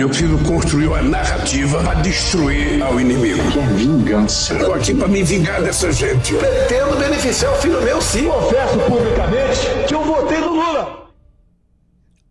Eu preciso construir uma narrativa para destruir ao inimigo. Que é vingança. Estou aqui para me vingar dessa gente. Pretendo beneficiar o filho meu, sim. Confesso publicamente que eu votei no Lula.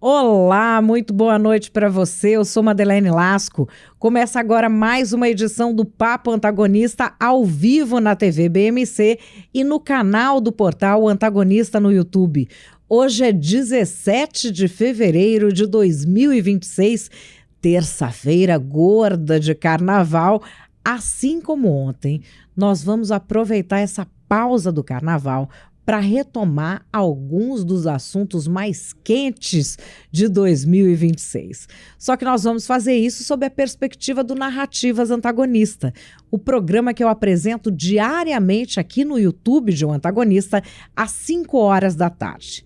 Olá, muito boa noite para você. Eu sou Madeleine Lasco. Começa agora mais uma edição do Papo Antagonista ao vivo na TV BMC e no canal do portal Antagonista no YouTube. Hoje é 17 de fevereiro de 2026, terça-feira gorda de carnaval. Assim como ontem, nós vamos aproveitar essa pausa do carnaval para retomar alguns dos assuntos mais quentes de 2026. Só que nós vamos fazer isso sob a perspectiva do Narrativas Antagonista, o programa que eu apresento diariamente aqui no YouTube de um Antagonista às 5 horas da tarde.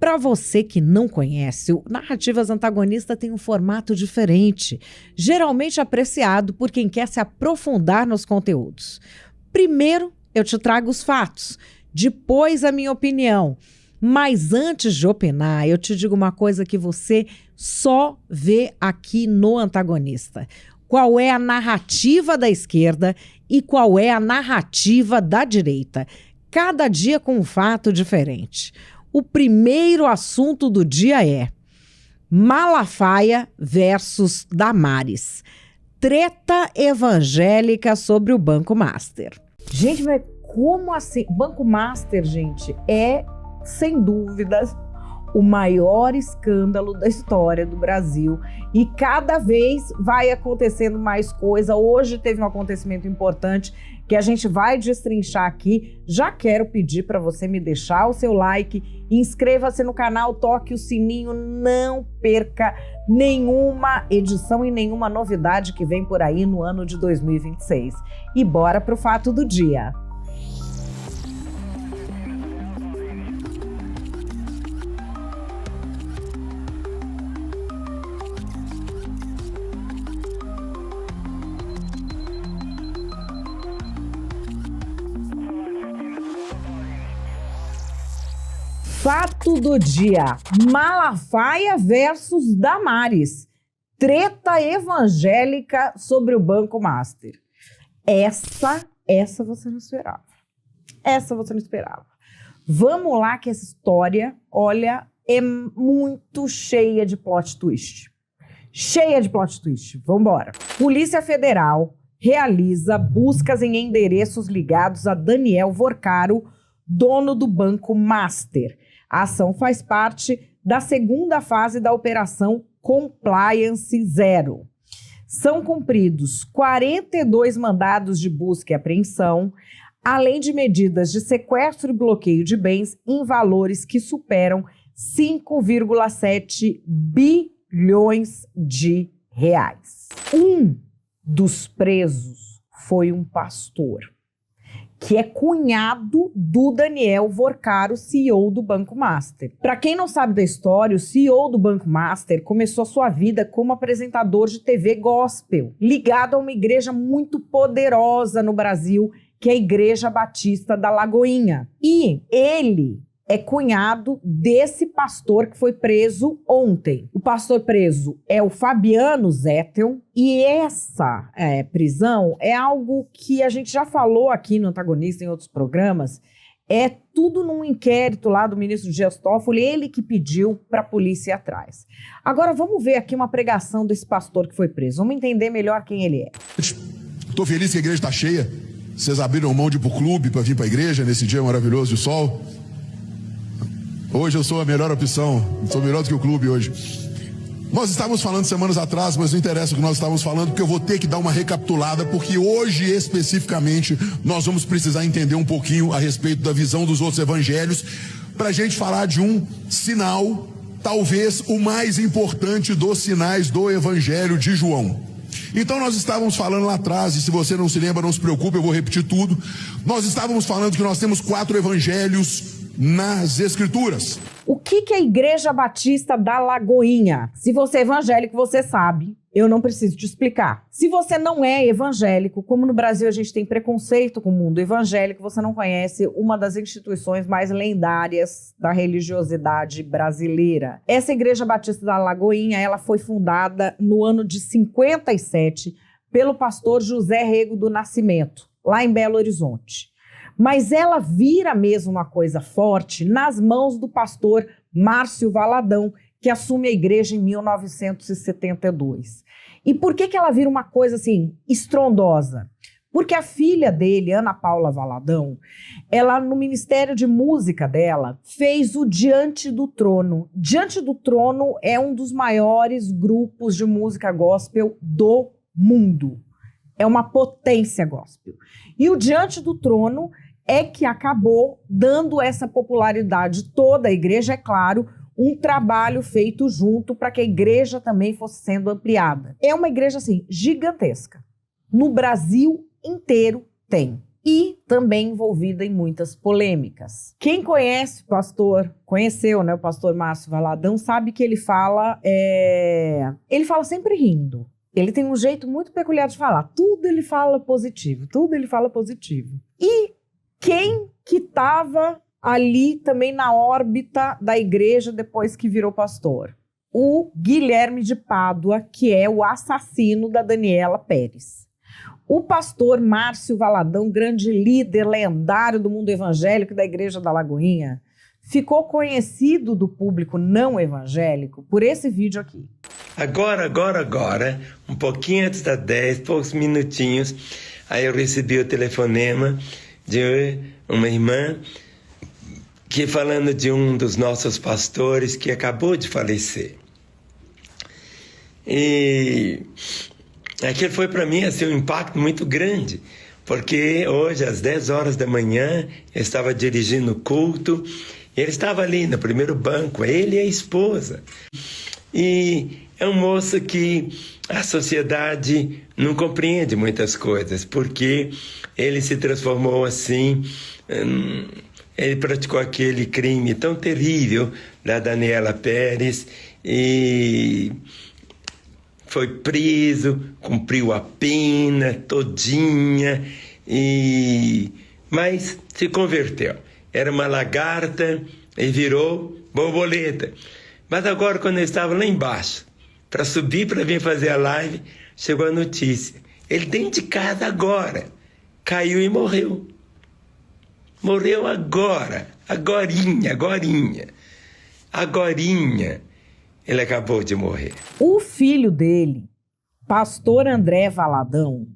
Para você que não conhece, o Narrativas Antagonista tem um formato diferente, geralmente apreciado por quem quer se aprofundar nos conteúdos. Primeiro, eu te trago os fatos. Depois a minha opinião. Mas antes de opinar, eu te digo uma coisa que você só vê aqui no Antagonista. Qual é a narrativa da esquerda e qual é a narrativa da direita. Cada dia com um fato diferente. O primeiro assunto do dia é Malafaia versus Damares. Treta evangélica sobre o Banco Master. Gente, mas como assim? Banco Master, gente, é, sem dúvidas, o maior escândalo da história do Brasil. E cada vez vai acontecendo mais coisa. Hoje teve um acontecimento importante que a gente vai destrinchar aqui. Já quero pedir para você me deixar o seu like, inscreva-se no canal, toque o sininho, não perca nenhuma edição e nenhuma novidade que vem por aí no ano de 2026. E bora pro fato do dia. Fato do dia, Malafaia versus Damares, treta evangélica sobre o Banco Master. Essa você não esperava. Essa você não esperava. Vamos lá que essa história, olha, é muito cheia de plot twist. Cheia de plot twist. Vambora. Polícia Federal realiza buscas em endereços ligados a Daniel Vorcaro, dono do Banco Master. A ação faz parte da segunda fase da Operação Compliance Zero. São cumpridos 42 mandados de busca e apreensão, além de medidas de sequestro e bloqueio de bens em valores que superam 5,7 bilhões de reais. Um dos presos foi um pastor, que é cunhado do Daniel Vorcaro, CEO do Banco Master. Para quem não sabe da história, o CEO do Banco Master começou a sua vida como apresentador de TV gospel, ligado a uma igreja muito poderosa no Brasil, que é a Igreja Batista da Lagoinha. E ele é cunhado desse pastor que foi preso ontem. O pastor preso é o Fabiano Zettel, e essa prisão é algo que a gente já falou aqui no Antagonista em outros programas. É tudo num inquérito lá do ministro Dias Toffoli, ele que pediu para a polícia ir atrás. Agora vamos ver aqui uma pregação desse pastor que foi preso. Vamos entender melhor quem ele é. Estou feliz que a igreja está cheia. Vocês abriram mão de ir pro clube para vir para a igreja nesse dia maravilhoso de sol. Hoje eu sou a melhor opção, sou melhor do que o clube hoje. Nós estávamos falando semanas atrás, mas não interessa o que nós estávamos falando, porque eu vou ter que dar uma recapitulada, porque hoje especificamente nós vamos precisar entender um pouquinho a respeito da visão dos outros evangelhos, para a gente falar de um sinal, talvez o mais importante dos sinais do evangelho de João. Então nós estávamos falando lá atrás, e se você não se lembra, não se preocupe, eu vou repetir tudo. Nós estávamos falando que nós temos 4 evangelhos nas Escrituras. O que é a Igreja Batista da Lagoinha? Se você é evangélico, você sabe Eu não preciso te explicar. Se você não é evangélico, como no Brasil a gente tem preconceito com o mundo evangélico, você não conhece uma das instituições mais lendárias da religiosidade brasileira. Essa Igreja Batista da Lagoinha, ela foi fundada no ano de 57 pelo pastor José Rego do Nascimento, lá em Belo Horizonte. Mas ela vira mesmo uma coisa forte nas mãos do pastor Márcio Valadão, que assume a igreja em 1972. E por que ela vira uma coisa assim, estrondosa? Porque a filha dele, Ana Paula Valadão, ela no Ministério de Música dela, fez o Diante do Trono. Diante do Trono é um dos maiores grupos de música gospel do mundo. É uma potência gospel. E o Diante do Trono é que acabou dando essa popularidade toda à igreja, é claro, um trabalho feito junto para que a igreja também fosse sendo ampliada. É uma igreja, assim, gigantesca. No Brasil inteiro tem. E também envolvida em muitas polêmicas. Quem conhece o pastor, conheceu, né, o pastor Márcio Valadão, sabe que ele fala sempre rindo. Ele tem um jeito muito peculiar de falar. Tudo ele fala positivo, tudo ele fala positivo. E quem que estava ali também na órbita da igreja depois que virou pastor? O Guilherme de Pádua, que é o assassino da Daniela Pérez. O pastor Márcio Valadão, grande líder lendário do mundo evangélico da Igreja da Lagoinha, ficou conhecido do público não evangélico por esse vídeo aqui. Agora, um pouquinho antes das 10, poucos minutinhos, aí eu recebi o telefonema de uma irmã que falando de um dos nossos pastores que acabou de falecer. E aquilo foi para mim assim, um impacto muito grande, porque hoje às 10 horas da manhã eu estava dirigindo o culto e ele estava ali no primeiro banco, ele e a esposa. E é um moço que a sociedade não compreende muitas coisas, porque ele se transformou assim, ele praticou aquele crime tão terrível da Daniela Pérez e foi preso, cumpriu a pena todinha, mas se converteu. Era uma lagarta e virou borboleta. Mas agora, quando eu estava lá embaixo, para subir para vir fazer a live, chegou a notícia. Ele dentro de casa agora, caiu e morreu. Morreu agora, agorinha. Ele acabou de morrer. O filho dele, pastor André Valadão,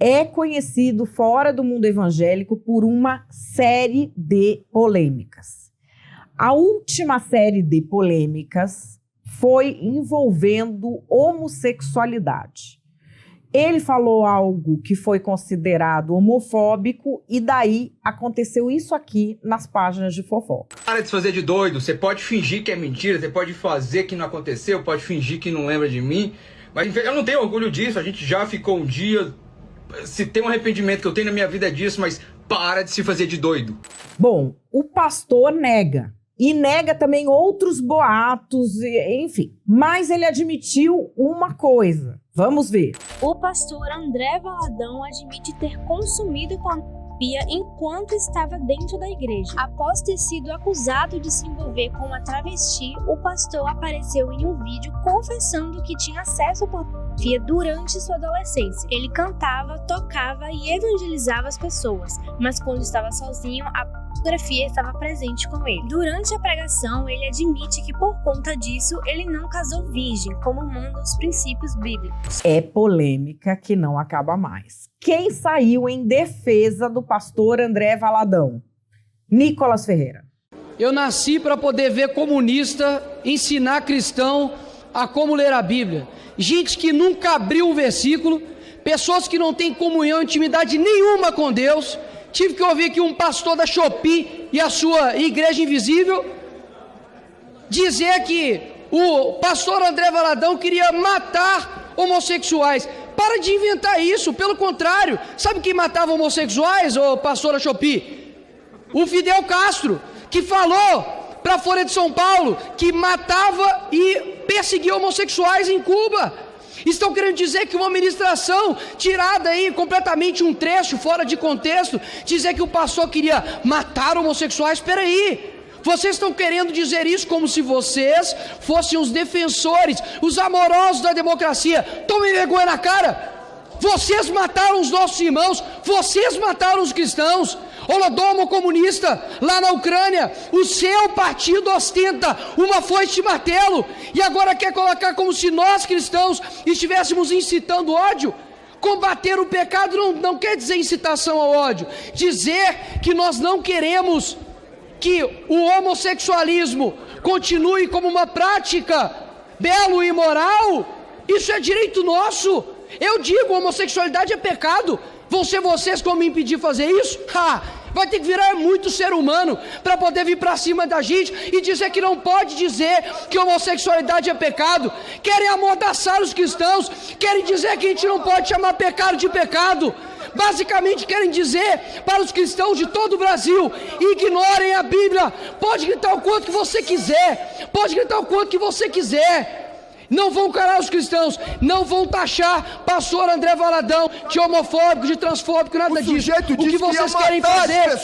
é conhecido fora do mundo evangélico por uma série de polêmicas. A última série de polêmicas foi envolvendo homossexualidade. Ele falou algo que foi considerado homofóbico e daí aconteceu isso aqui nas páginas de fofoca. Para de se fazer de doido, você pode fingir que é mentira, você pode fazer que não aconteceu, pode fingir que não lembra de mim, mas eu não tenho orgulho disso, a gente já ficou um dia, se tem um arrependimento que eu tenho na minha vida é disso, mas para de se fazer de doido. Bom, o pastor nega. E nega também outros boatos, enfim. Mas ele admitiu uma coisa. Vamos ver. O pastor André Valadão admite ter consumido pornografia enquanto estava dentro da igreja. Após ter sido acusado de se envolver com uma travesti, o pastor apareceu em um vídeo confessando que tinha acesso à pornografia durante sua adolescência. Ele cantava, tocava e evangelizava as pessoas, mas quando estava sozinho, a pornografia estava presente com ele. Durante a pregação, ele admite que por conta disso, ele não casou virgem, como mandam os princípios bíblicos. É polêmica que não acaba mais. Quem saiu em defesa do pastor André Valadão? Nicolas Ferreira. Eu nasci para poder ver comunista ensinar cristão a como ler a Bíblia. Gente que nunca abriu um versículo, pessoas que não têm comunhão, intimidade nenhuma com Deus. Tive que ouvir aqui um pastor da Shopee e a sua igreja invisível dizer que o pastor André Valadão queria matar homossexuais. Para de inventar isso, pelo contrário. Sabe quem matava homossexuais, ô pastor da Shopee? O Fidel Castro, que falou para a Folha de São Paulo que matava e perseguia homossexuais em Cuba. Estão querendo dizer que uma ministração tirada aí completamente um trecho fora de contexto, dizer que o pastor queria matar homossexuais. Espera aí, vocês estão querendo dizer isso como se vocês fossem os defensores, os amorosos da democracia. Tomem vergonha na cara. Vocês mataram os nossos irmãos, vocês mataram os cristãos. Holodomor comunista, lá na Ucrânia, o seu partido ostenta uma foice de martelo, e agora quer colocar como se nós cristãos estivéssemos incitando ódio. Combater o pecado não quer dizer incitação ao ódio. Dizer que nós não queremos que o homossexualismo continue como uma prática belo e moral, isso é direito nosso. Eu digo, homossexualidade é pecado. Vão ser vocês que vão me impedir de fazer isso? Vai ter que virar muito ser humano para poder vir para cima da gente e dizer que não pode dizer que homossexualidade é pecado. Querem amordaçar os cristãos, querem dizer que a gente não pode chamar pecado de pecado. Basicamente querem dizer para os cristãos de todo o Brasil: ignorem a Bíblia. Pode gritar o quanto que você quiser, pode gritar o quanto que você quiser. Não vão calar os cristãos, não vão taxar pastor André Valadão de homofóbico, de transfóbico, nada disso. O que vocês querem fazer é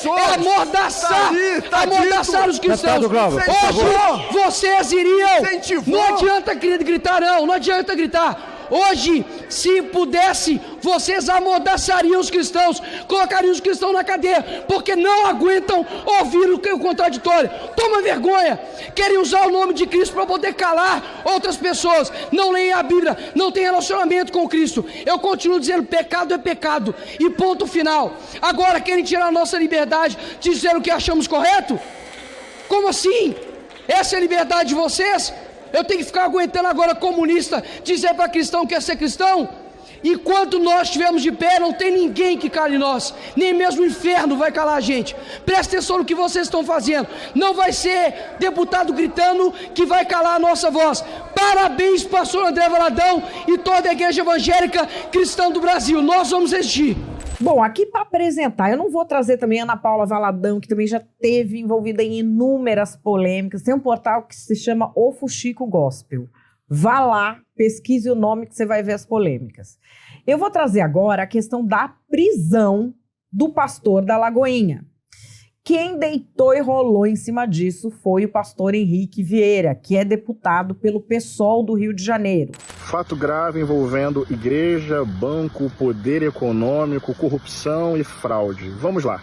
amordaçar os cristãos. Hoje vocês iriam, não adianta gritar não, não adianta gritar. Hoje, se pudesse, vocês amordaçariam os cristãos, colocariam os cristãos na cadeia, porque não aguentam ouvir o contraditório. Toma vergonha. Querem usar o nome de Cristo para poder calar outras pessoas. Não leem a Bíblia, não tem relacionamento com Cristo. Eu continuo dizendo, pecado é pecado, e ponto final. Agora querem tirar a nossa liberdade, dizendo que achamos correto? Como assim? Essa é a liberdade de vocês? Eu tenho que ficar aguentando agora comunista dizer para cristão que é ser cristão? Enquanto nós estivermos de pé, não tem ninguém que cale nós, nem mesmo o inferno vai calar a gente. Presta atenção no que vocês estão fazendo. Não vai ser deputado gritando que vai calar a nossa voz. Parabéns, pastor André Valadão e toda a igreja evangélica cristã do Brasil. Nós vamos resistir. Bom, aqui para apresentar, eu não vou trazer também a Ana Paula Valadão, que também já esteve envolvida em inúmeras polêmicas. Tem um portal que se chama O Fuxico Gospel. Vá lá, pesquise o nome que você vai ver as polêmicas. Eu vou trazer agora a questão da prisão do pastor da Lagoinha. Quem deitou e rolou em cima disso foi o pastor Henrique Vieira, que é deputado pelo PSOL do Rio de Janeiro. Fato grave envolvendo igreja, banco, poder econômico, corrupção e fraude. Vamos lá.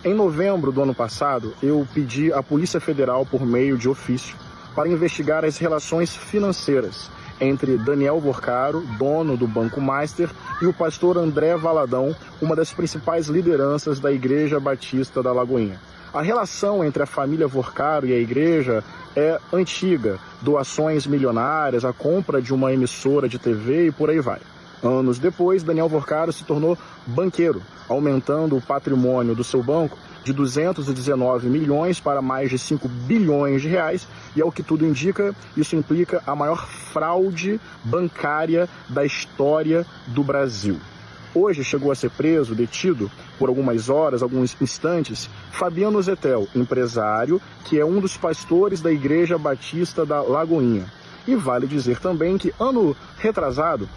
Em novembro do ano passado, eu pedi à Polícia Federal, por meio de ofício, para investigar as relações financeiras entre Daniel Vorcaro, dono do Banco Master, e o pastor André Valadão, uma das principais lideranças da Igreja Batista da Lagoinha. A relação entre a família Vorcaro e a igreja é antiga, doações milionárias, a compra de uma emissora de TV e por aí vai. Anos depois, Daniel Vorcaro se tornou banqueiro, aumentando o patrimônio do seu banco de 219 milhões para mais de 5 bilhões de reais, e ao que tudo indica, isso implica a maior fraude bancária da história do Brasil. Hoje chegou a ser preso, detido, por algumas horas, alguns instantes, Fabiano Zetel, empresário, que é um dos pastores da Igreja Batista da Lagoinha. E vale dizer também que, ano retrasado,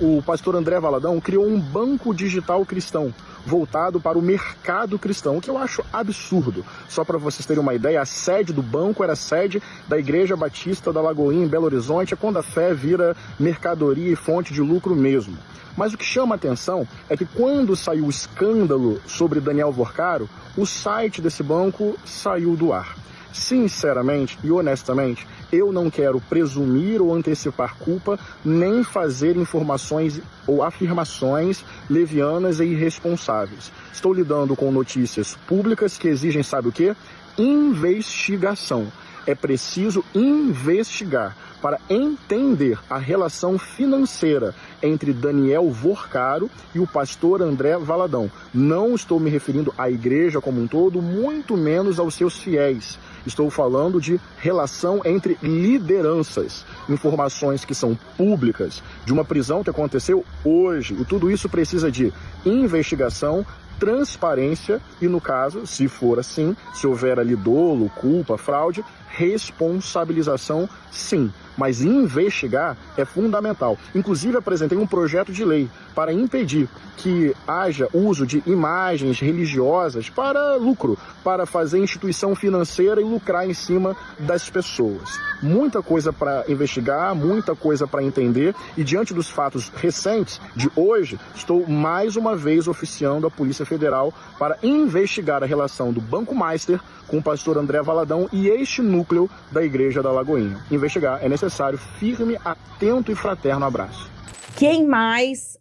o pastor André Valadão criou um banco digital cristão, voltado para o mercado cristão, o que eu acho absurdo. Só para vocês terem uma ideia, a sede do banco era a sede da Igreja Batista da Lagoinha, em Belo Horizonte, é quando a fé vira mercadoria e fonte de lucro mesmo. Mas o que chama a atenção é que quando saiu o escândalo sobre Daniel Vorcaro, o site desse banco saiu do ar. Sinceramente e honestamente, eu não quero presumir ou antecipar culpa, nem fazer informações ou afirmações levianas e irresponsáveis. Estou lidando com notícias públicas que exigem, sabe o quê? Investigação. É preciso investigar para entender a relação financeira entre Daniel Vorcaro e o pastor André Valadão. Não estou me referindo à igreja como um todo, muito menos aos seus fiéis. Estou falando de relação entre lideranças, informações que são públicas, de uma prisão que aconteceu hoje. E tudo isso precisa de investigação, transparência e, no caso, se for assim, se houver ali dolo, culpa, fraude, responsabilização, sim, mas investigar é fundamental. Inclusive, apresentei um projeto de lei para impedir que haja uso de imagens religiosas para lucro, para fazer instituição financeira e lucrar em cima das pessoas. Muita coisa para investigar, muita coisa para entender, e diante dos fatos recentes de hoje, estou mais uma vez oficiando a Polícia Federal para investigar a relação do Banco Master com o pastor André Valadão e este núcleo da Igreja da Lagoinha. Investigar é necessário. Firme, atento e fraterno abraço. Quem mais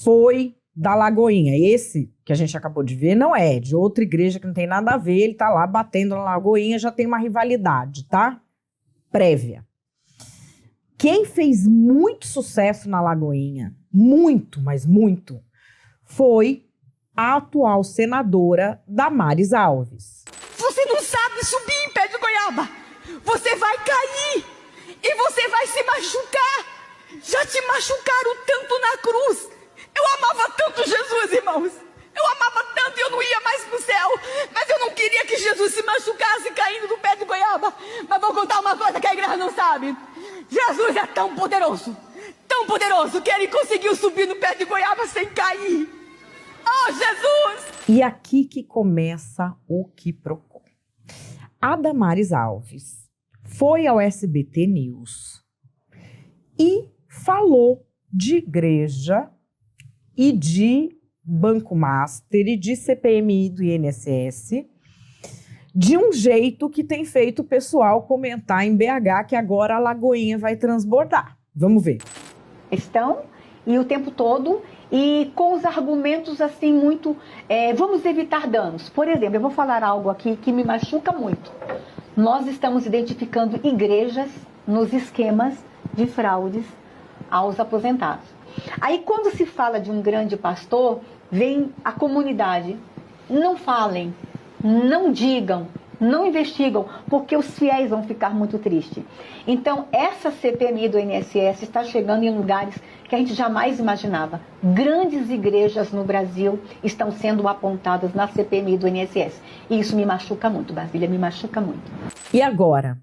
foi da Lagoinha? Esse que a gente acabou de ver não é de outra igreja que não tem nada a ver, ele tá lá batendo na Lagoinha, já tem uma rivalidade, tá? Prévia. Quem fez muito sucesso na Lagoinha, muito, mas muito, foi a atual senadora Damares Alves. Você não sabe subir em pé de goiaba. Você vai cair e você vai se machucar. Já te machucaram tanto na cruz. Eu amava tanto Jesus, irmãos. Eu amava tanto e eu não ia mais pro céu. Mas eu não queria que Jesus se machucasse caindo do pé de goiaba. Mas vou contar uma coisa que a igreja não sabe. Jesus é tão poderoso, que ele conseguiu subir no pé de goiaba sem cair. Oh, Jesus! E aqui que começa o quiprocó. A Damares Alves foi ao SBT News e falou de igreja e de Banco Master e de CPMI do INSS de um jeito que tem feito o pessoal comentar em BH que agora a Lagoinha vai transbordar. Vamos ver. Estão, e o tempo todo, e com os argumentos assim muito, vamos evitar danos. Por exemplo, eu vou falar algo aqui que me machuca muito. Nós estamos identificando igrejas nos esquemas de fraudes aos aposentados. Aí quando se fala de um grande pastor, vem a comunidade. Não falem, não digam, não investigam, porque os fiéis vão ficar muito tristes. Então, essa CPMI do INSS está chegando em lugares que a gente jamais imaginava. Grandes igrejas no Brasil estão sendo apontadas na CPMI do INSS. E isso me machuca muito, Basília, me machuca muito. E agora,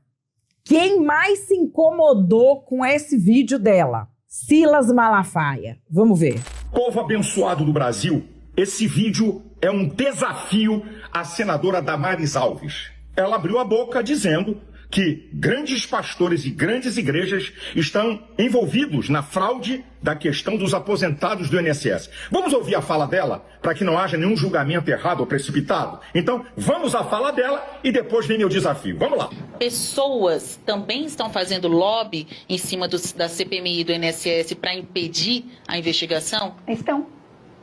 quem mais se incomodou com esse vídeo dela? Silas Malafaia. Vamos ver. Povo abençoado do Brasil, esse vídeo é um desafio à senadora Damares Alves. Ela abriu a boca dizendo que grandes pastores e grandes igrejas estão envolvidos na fraude da questão dos aposentados do INSS. Vamos ouvir a fala dela para que não haja nenhum julgamento errado ou precipitado? Então, vamos à fala dela e depois vem meu desafio. Vamos lá. Pessoas também estão fazendo lobby em cima da CPMI do INSS para impedir a investigação?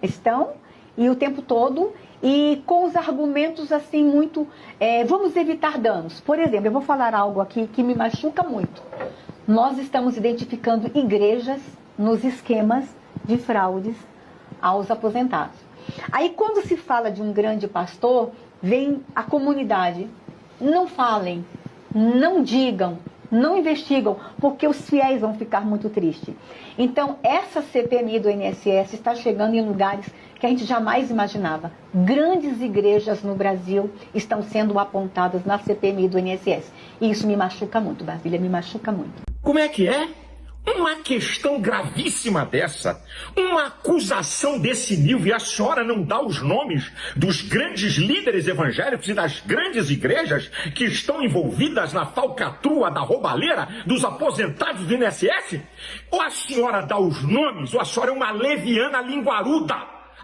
Estão, e o tempo todo, e com os argumentos assim muito, vamos evitar danos. Por exemplo, eu vou falar algo aqui que me machuca muito. Nós estamos identificando igrejas nos esquemas de fraudes aos aposentados. Aí quando se fala de um grande pastor, vem a comunidade. Não falem, não digam, não investigam, porque os fiéis vão ficar muito tristes. Então, essa CPMI do INSS está chegando em lugares que a gente jamais imaginava. Grandes igrejas no Brasil estão sendo apontadas na CPMI do INSS. E isso me machuca muito, Basília, me machuca muito. Como é que é? Uma questão gravíssima dessa, uma acusação desse nível, e a senhora não dá os nomes dos grandes líderes evangélicos e das grandes igrejas que estão envolvidas na falcatrua da roubalheira dos aposentados do INSS? Ou a senhora dá os nomes, ou a senhora é uma leviana linguaruda.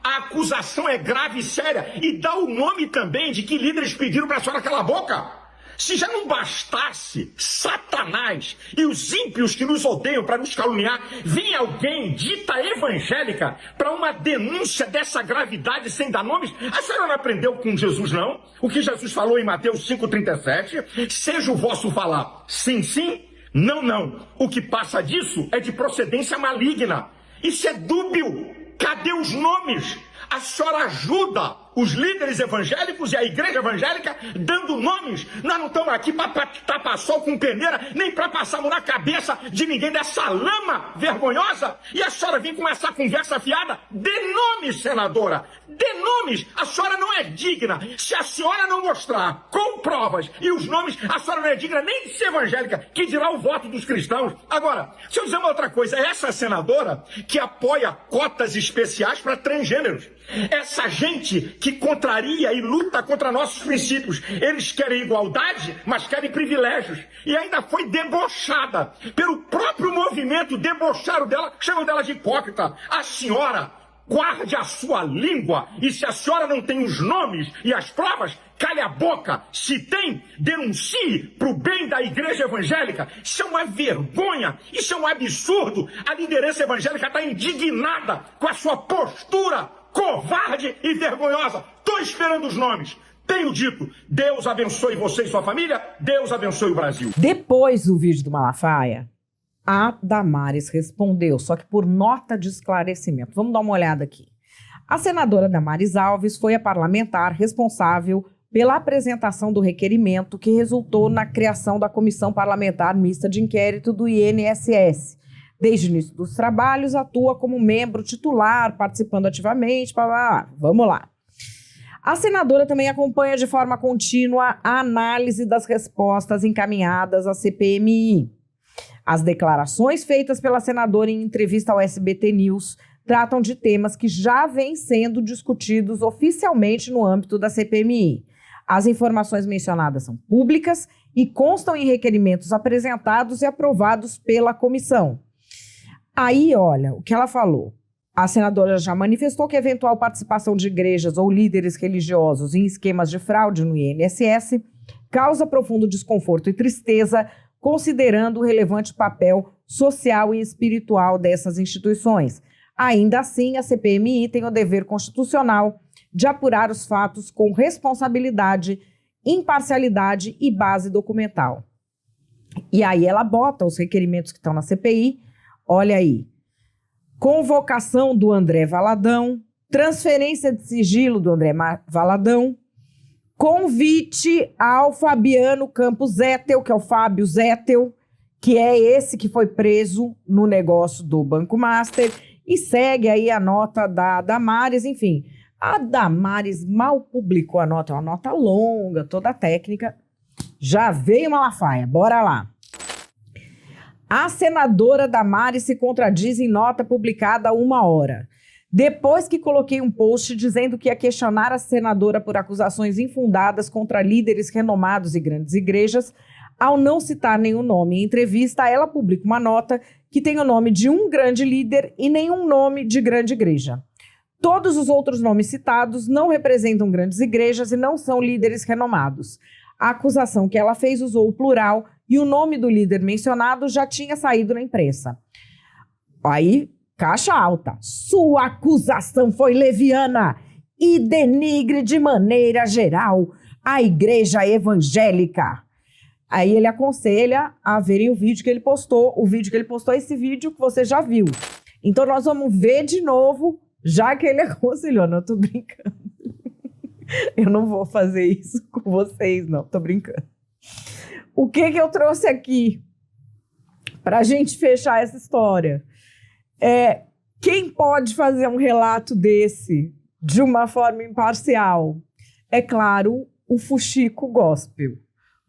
A acusação é grave e séria, e dá o nome também de que líderes pediram para a senhora calar a boca. Se já não bastasse Satanás e os ímpios que nos odeiam para nos caluniar, vem alguém dita evangélica para uma denúncia dessa gravidade sem dar nomes? A senhora não aprendeu com Jesus, não? O que Jesus falou em Mateus 5,37? Seja o vosso falar sim, sim, não, não. O que passa disso é de procedência maligna. Isso é dúbio. Cadê os nomes? A senhora ajuda os líderes evangélicos e a igreja evangélica dando nomes. Nós não estamos aqui para tapar sol com peneira, nem para passar na cabeça de ninguém dessa lama vergonhosa. E a senhora vem com essa conversa fiada? Dê nome, senadora! Dê nomes a senhora não é digna. Se a senhora não mostrar com provas e os nomes, a senhora não é digna nem de ser evangélica, que dirá o voto dos cristãos. Agora, deixa eu dizer uma outra coisa. Essa senadora que apoia cotas especiais para transgêneros. Essa gente que contraria e luta contra nossos princípios. Eles querem igualdade, mas querem privilégios. E ainda foi debochada pelo próprio movimento, debocharam dela, chamam dela de hipócrita. A senhora guarde a sua língua, e se a senhora não tem os nomes e as provas, cale a boca. Se tem, denuncie para o bem da igreja evangélica. Isso é uma vergonha, isso é um absurdo. A liderança evangélica está indignada com a sua postura covarde e vergonhosa. Estou esperando os nomes. Tenho dito, Deus abençoe você e sua família, Deus abençoe o Brasil. Depois do vídeo do Malafaia, a Damares respondeu, só que por nota de esclarecimento. Vamos dar uma olhada aqui. A senadora Damares Alves foi a parlamentar responsável pela apresentação do requerimento que resultou na criação da Comissão Parlamentar Mista de Inquérito do INSS. Desde o início dos trabalhos, atua como membro titular, participando ativamente. Vamos lá. A senadora também acompanha de forma contínua a análise das respostas encaminhadas à CPMI. As declarações feitas pela senadora em entrevista ao SBT News tratam de temas que já vêm sendo discutidos oficialmente no âmbito da CPMI. As informações mencionadas são públicas e constam em requerimentos apresentados e aprovados pela comissão. Aí, olha, o que ela falou. A senadora já manifestou que a eventual participação de igrejas ou líderes religiosos em esquemas de fraude no INSS causa profundo desconforto e tristeza, considerando o relevante papel social e espiritual dessas instituições. Ainda assim, a CPMI tem o dever constitucional de apurar os fatos com responsabilidade, imparcialidade e base documental. E aí ela bota os requerimentos que estão na CPI, olha aí. Convocação do André Valadão, transferência de sigilo do André Valadão, convite ao Fabiano Campos Zettel, que é o Fábio Zettel, que é esse que foi preso no negócio do Banco Master, e segue aí a nota da Damares, enfim. A Damares mal publicou a nota, é uma nota longa, toda técnica. Já veio Malafaia, bora lá. A senadora Damares se contradiz em nota publicada há 1 hora. Depois que coloquei um post dizendo que ia questionar a senadora por acusações infundadas contra líderes renomados e grandes igrejas, ao não citar nenhum nome em entrevista, ela publica uma nota que tem o nome de um grande líder e nenhum nome de grande igreja. Todos os outros nomes citados não representam grandes igrejas e não são líderes renomados. A acusação que ela fez usou o plural e o nome do líder mencionado já tinha saído na imprensa. Aí, caixa alta. Sua acusação foi leviana e denigre de maneira geral a igreja evangélica. Aí ele aconselha a verem o vídeo que ele postou. O vídeo que ele postou é esse vídeo que você já viu. Então nós vamos ver de novo, já que ele aconselhou. Não, tô brincando. Eu não vou fazer isso com vocês, não. Tô brincando. O que eu trouxe aqui para a gente fechar essa história? Quem pode fazer um relato desse de uma forma imparcial? É claro, o Fuxico Gospel.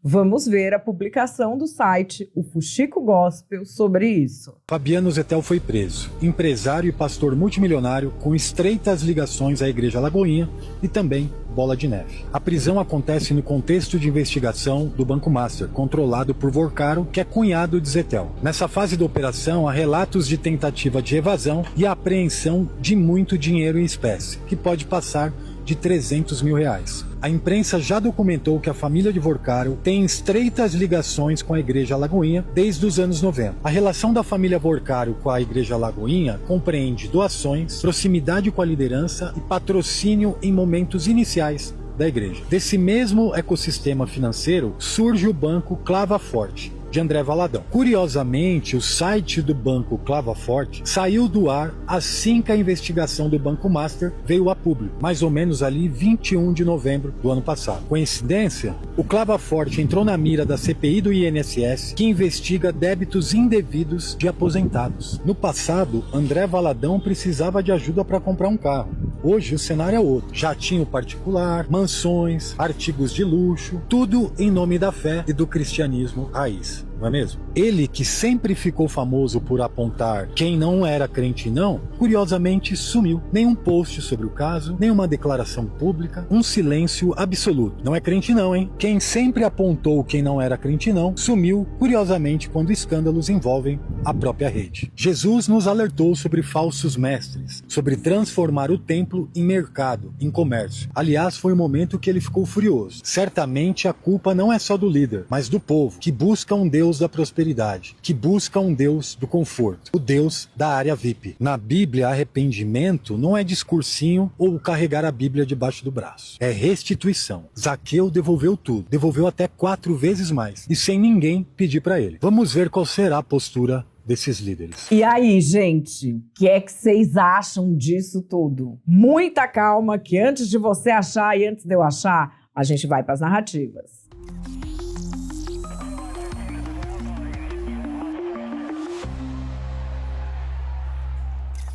Vamos ver a publicação do site O Fuxico Gospel sobre isso. Fabiano Zettel foi preso, empresário e pastor multimilionário com estreitas ligações à Igreja Lagoinha e também Bola de Neve. A prisão acontece no contexto de investigação do Banco Master, controlado por Vorcaro, que é cunhado de Zettel. Nessa fase da operação, há relatos de tentativa de evasão e a apreensão de muito dinheiro em espécie, que pode passar de 300 mil reais. A imprensa já documentou que a família de Vorcaro tem estreitas ligações com a Igreja Lagoinha desde os anos 90. A relação da família Vorcaro com a Igreja Lagoinha compreende doações, proximidade com a liderança e patrocínio em momentos iniciais da igreja. Desse mesmo ecossistema financeiro surge o Banco Clava Forte, de André Valadão. Curiosamente, o site do Banco Clava Forte saiu do ar assim que a investigação do Banco Master veio a público, mais ou menos ali 21 de novembro do ano passado. Coincidência? O Clava Forte entrou na mira da CPI do INSS, que investiga débitos indevidos de aposentados. No passado, André Valadão precisava de ajuda para comprar um carro. Hoje o cenário é outro. Jatinho particular, mansões, artigos de luxo, tudo em nome da fé e do cristianismo raiz. Não é mesmo? Ele, que sempre ficou famoso por apontar quem não era crente não, curiosamente sumiu. Nenhum post sobre o caso, nenhuma declaração pública, um silêncio absoluto. Não é crente não, hein? Quem sempre apontou quem não era crente não, sumiu, curiosamente, quando escândalos envolvem a própria rede. Jesus nos alertou sobre falsos mestres, sobre transformar o templo em mercado, em comércio. Aliás, foi o momento que ele ficou furioso. Certamente a culpa não é só do líder, mas do povo, que busca um Deus da prosperidade, que busca um Deus do conforto, o Deus da área VIP. Na Bíblia, arrependimento não é discursinho ou carregar a Bíblia debaixo do braço. É restituição. Zaqueu devolveu tudo, devolveu até 4 vezes mais, e sem ninguém pedir para ele. Vamos ver qual será a postura desses líderes. E aí, gente, o que é que vocês acham disso tudo? Muita calma, que antes de você achar e antes de eu achar, a gente vai para as narrativas.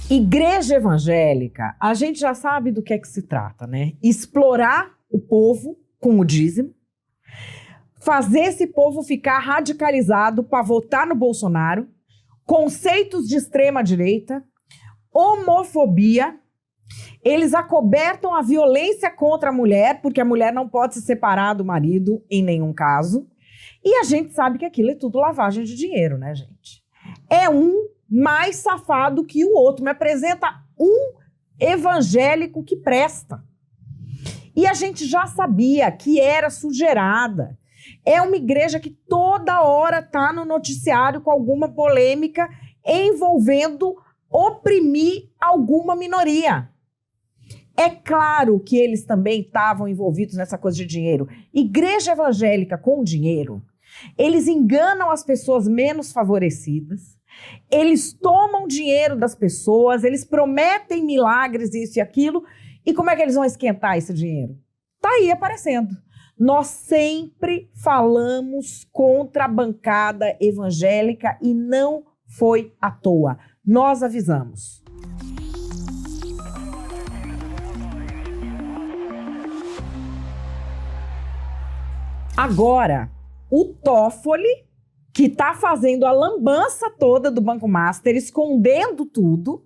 Igreja evangélica, a gente já sabe do que é que se trata, né? Explorar o povo com o dízimo, fazer esse povo ficar radicalizado para votar no Bolsonaro, conceitos de extrema-direita, homofobia, eles acobertam a violência contra a mulher, porque a mulher não pode se separar do marido em nenhum caso, e a gente sabe que aquilo é tudo lavagem de dinheiro, né, gente? É um mais safado que o outro, me apresenta um evangélico que presta. E a gente já sabia que era sujeirada. É uma igreja que toda hora está no noticiário com alguma polêmica envolvendo oprimir alguma minoria. É claro que eles também estavam envolvidos nessa coisa de dinheiro. Igreja evangélica com dinheiro, eles enganam as pessoas menos favorecidas, eles tomam dinheiro das pessoas, eles prometem milagres, isso e aquilo, e como é que eles vão esquentar esse dinheiro? Tá aí aparecendo. Nós sempre falamos contra a bancada evangélica e não foi à toa. Nós avisamos. Agora, o Toffoli, que está fazendo a lambança toda do Banco Master, escondendo tudo,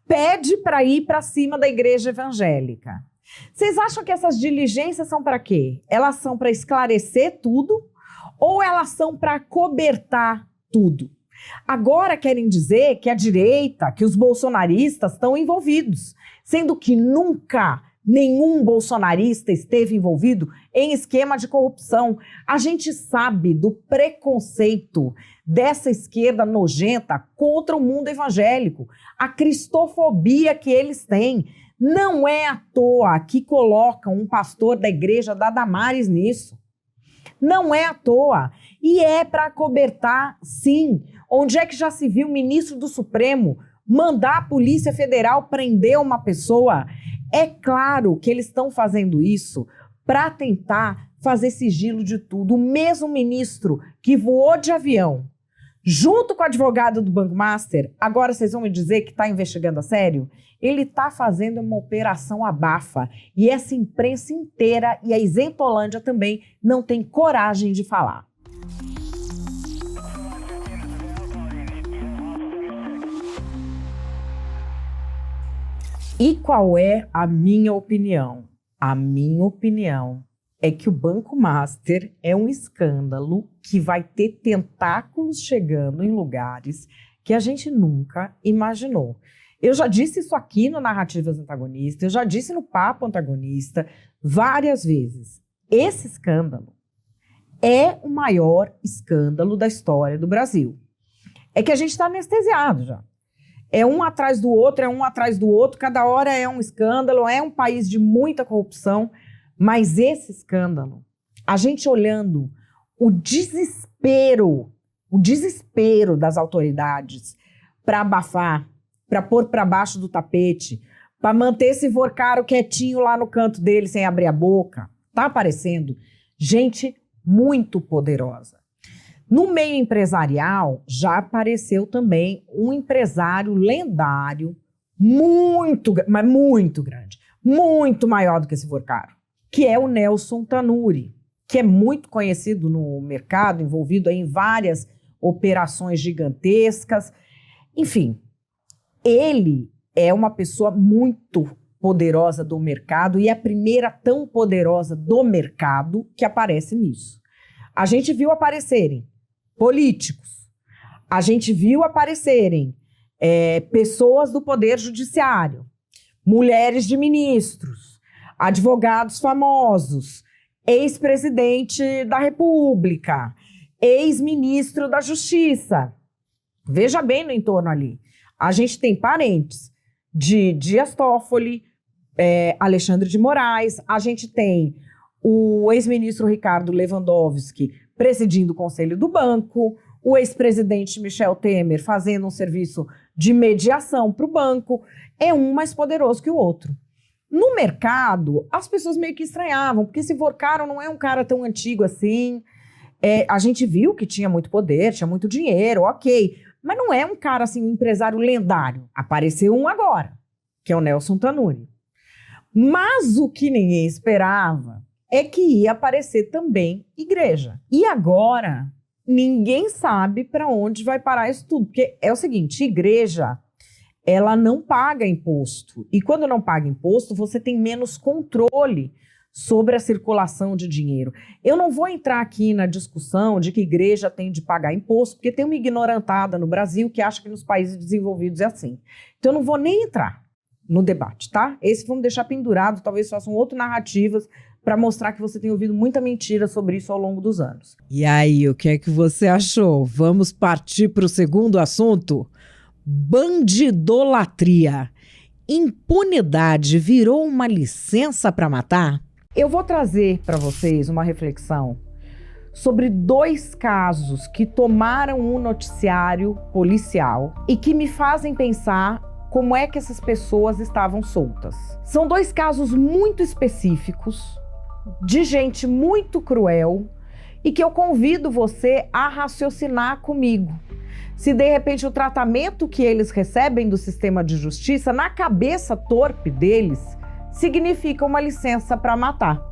pede para ir para cima da igreja evangélica. Vocês acham que essas diligências são para quê? Elas são para esclarecer tudo ou elas são para cobertar tudo? Agora querem dizer que a direita, que os bolsonaristas estão envolvidos, sendo que nunca nenhum bolsonarista esteve envolvido em esquema de corrupção. A gente sabe do preconceito dessa esquerda nojenta contra o mundo evangélico, a cristofobia que eles têm. Não é à toa que colocam um pastor da igreja da Damares nisso. Não é à toa. E é para acobertar, sim. Onde é que já se viu o ministro do Supremo mandar a Polícia Federal prender uma pessoa? É claro que eles estão fazendo isso para tentar fazer sigilo de tudo. O mesmo ministro que voou de avião, junto com o advogado do Banco Master, agora vocês vão me dizer que está investigando a sério? Ele está fazendo uma operação abafa. E essa imprensa inteira e a Isentolândia também não tem coragem de falar. E qual é a minha opinião? A minha opinião é que o Banco Master é um escândalo que vai ter tentáculos chegando em lugares que a gente nunca imaginou. Eu já disse isso aqui no Narrativas Antagonistas, eu já disse no Papo Antagonista várias vezes. Esse escândalo é o maior escândalo da história do Brasil. É que a gente está anestesiado já. É um atrás do outro, cada hora é um escândalo, é um país de muita corrupção, mas esse escândalo, a gente olhando o desespero das autoridades para abafar, para pôr para baixo do tapete, para manter esse Vorcaro quietinho lá no canto dele sem abrir a boca, tá aparecendo gente muito poderosa. No meio empresarial, já apareceu também um empresário lendário, mas muito grande, muito maior do que esse Vorcaro, que é o Nelson Tanuri, que é muito conhecido no mercado, envolvido em várias operações gigantescas. Enfim, ele é uma pessoa muito poderosa do mercado e é a primeira tão poderosa do mercado que aparece nisso. A gente viu aparecerem políticos, a gente viu aparecerem pessoas do poder judiciário, mulheres de ministros, advogados famosos, ex-presidente da República, ex-ministro da Justiça. Veja bem no entorno ali. A gente tem parentes de Dias Toffoli, Alexandre de Moraes, a gente tem o ex-ministro Ricardo Lewandowski presidindo o Conselho do Banco, o ex-presidente Michel Temer fazendo um serviço de mediação para o banco. É um mais poderoso que o outro. No mercado, as pessoas meio que estranhavam, porque esse Vorcaro não é um cara tão antigo assim. A gente viu que tinha muito poder, tinha muito dinheiro, ok. Mas não é um cara assim, um empresário lendário. Apareceu um agora, que é o Nelson Tanuri. Mas o que ninguém esperava é que ia aparecer também igreja. E agora, ninguém sabe para onde vai parar isso tudo. Porque é o seguinte, igreja, ela não paga imposto. E quando não paga imposto, você tem menos controle sobre a circulação de dinheiro. Eu não vou entrar aqui na discussão de que igreja tem de pagar imposto, porque tem uma ignorantada no Brasil que acha que nos países desenvolvidos é assim. Então eu não vou nem entrar no debate, tá? Esse vamos deixar pendurado, talvez façam outras narrativas para mostrar que você tem ouvido muita mentira sobre isso ao longo dos anos. E aí, o que é que você achou? Vamos partir para o segundo assunto? Bandidolatria. Impunidade virou uma licença para matar? Eu vou trazer para vocês uma reflexão sobre 2 casos que tomaram um noticiário policial e que me fazem pensar como é que essas pessoas estavam soltas. São 2 casos muito específicos, de gente muito cruel, e que eu convido você a raciocinar comigo. Se de repente o tratamento que eles recebem do sistema de justiça, na cabeça torpe deles, significa uma licença para matar.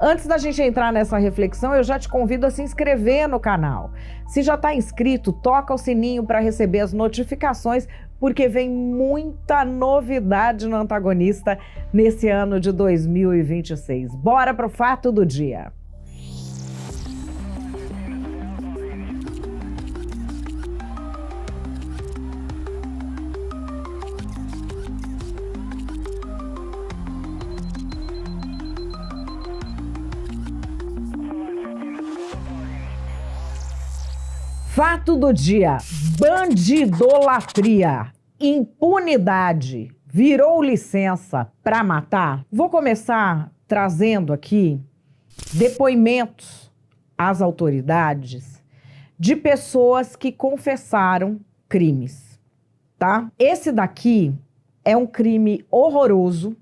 Antes da gente entrar nessa reflexão, eu já te convido a se inscrever no canal. Se já está inscrito, toca o sininho para receber as notificações, porque vem muita novidade no Antagonista nesse ano de 2026. Bora pro fato do dia. Fato do dia: bandidolatria, impunidade, virou licença para matar? Vou começar trazendo aqui depoimentos às autoridades de pessoas que confessaram crimes, tá? Esse daqui é um crime horroroso.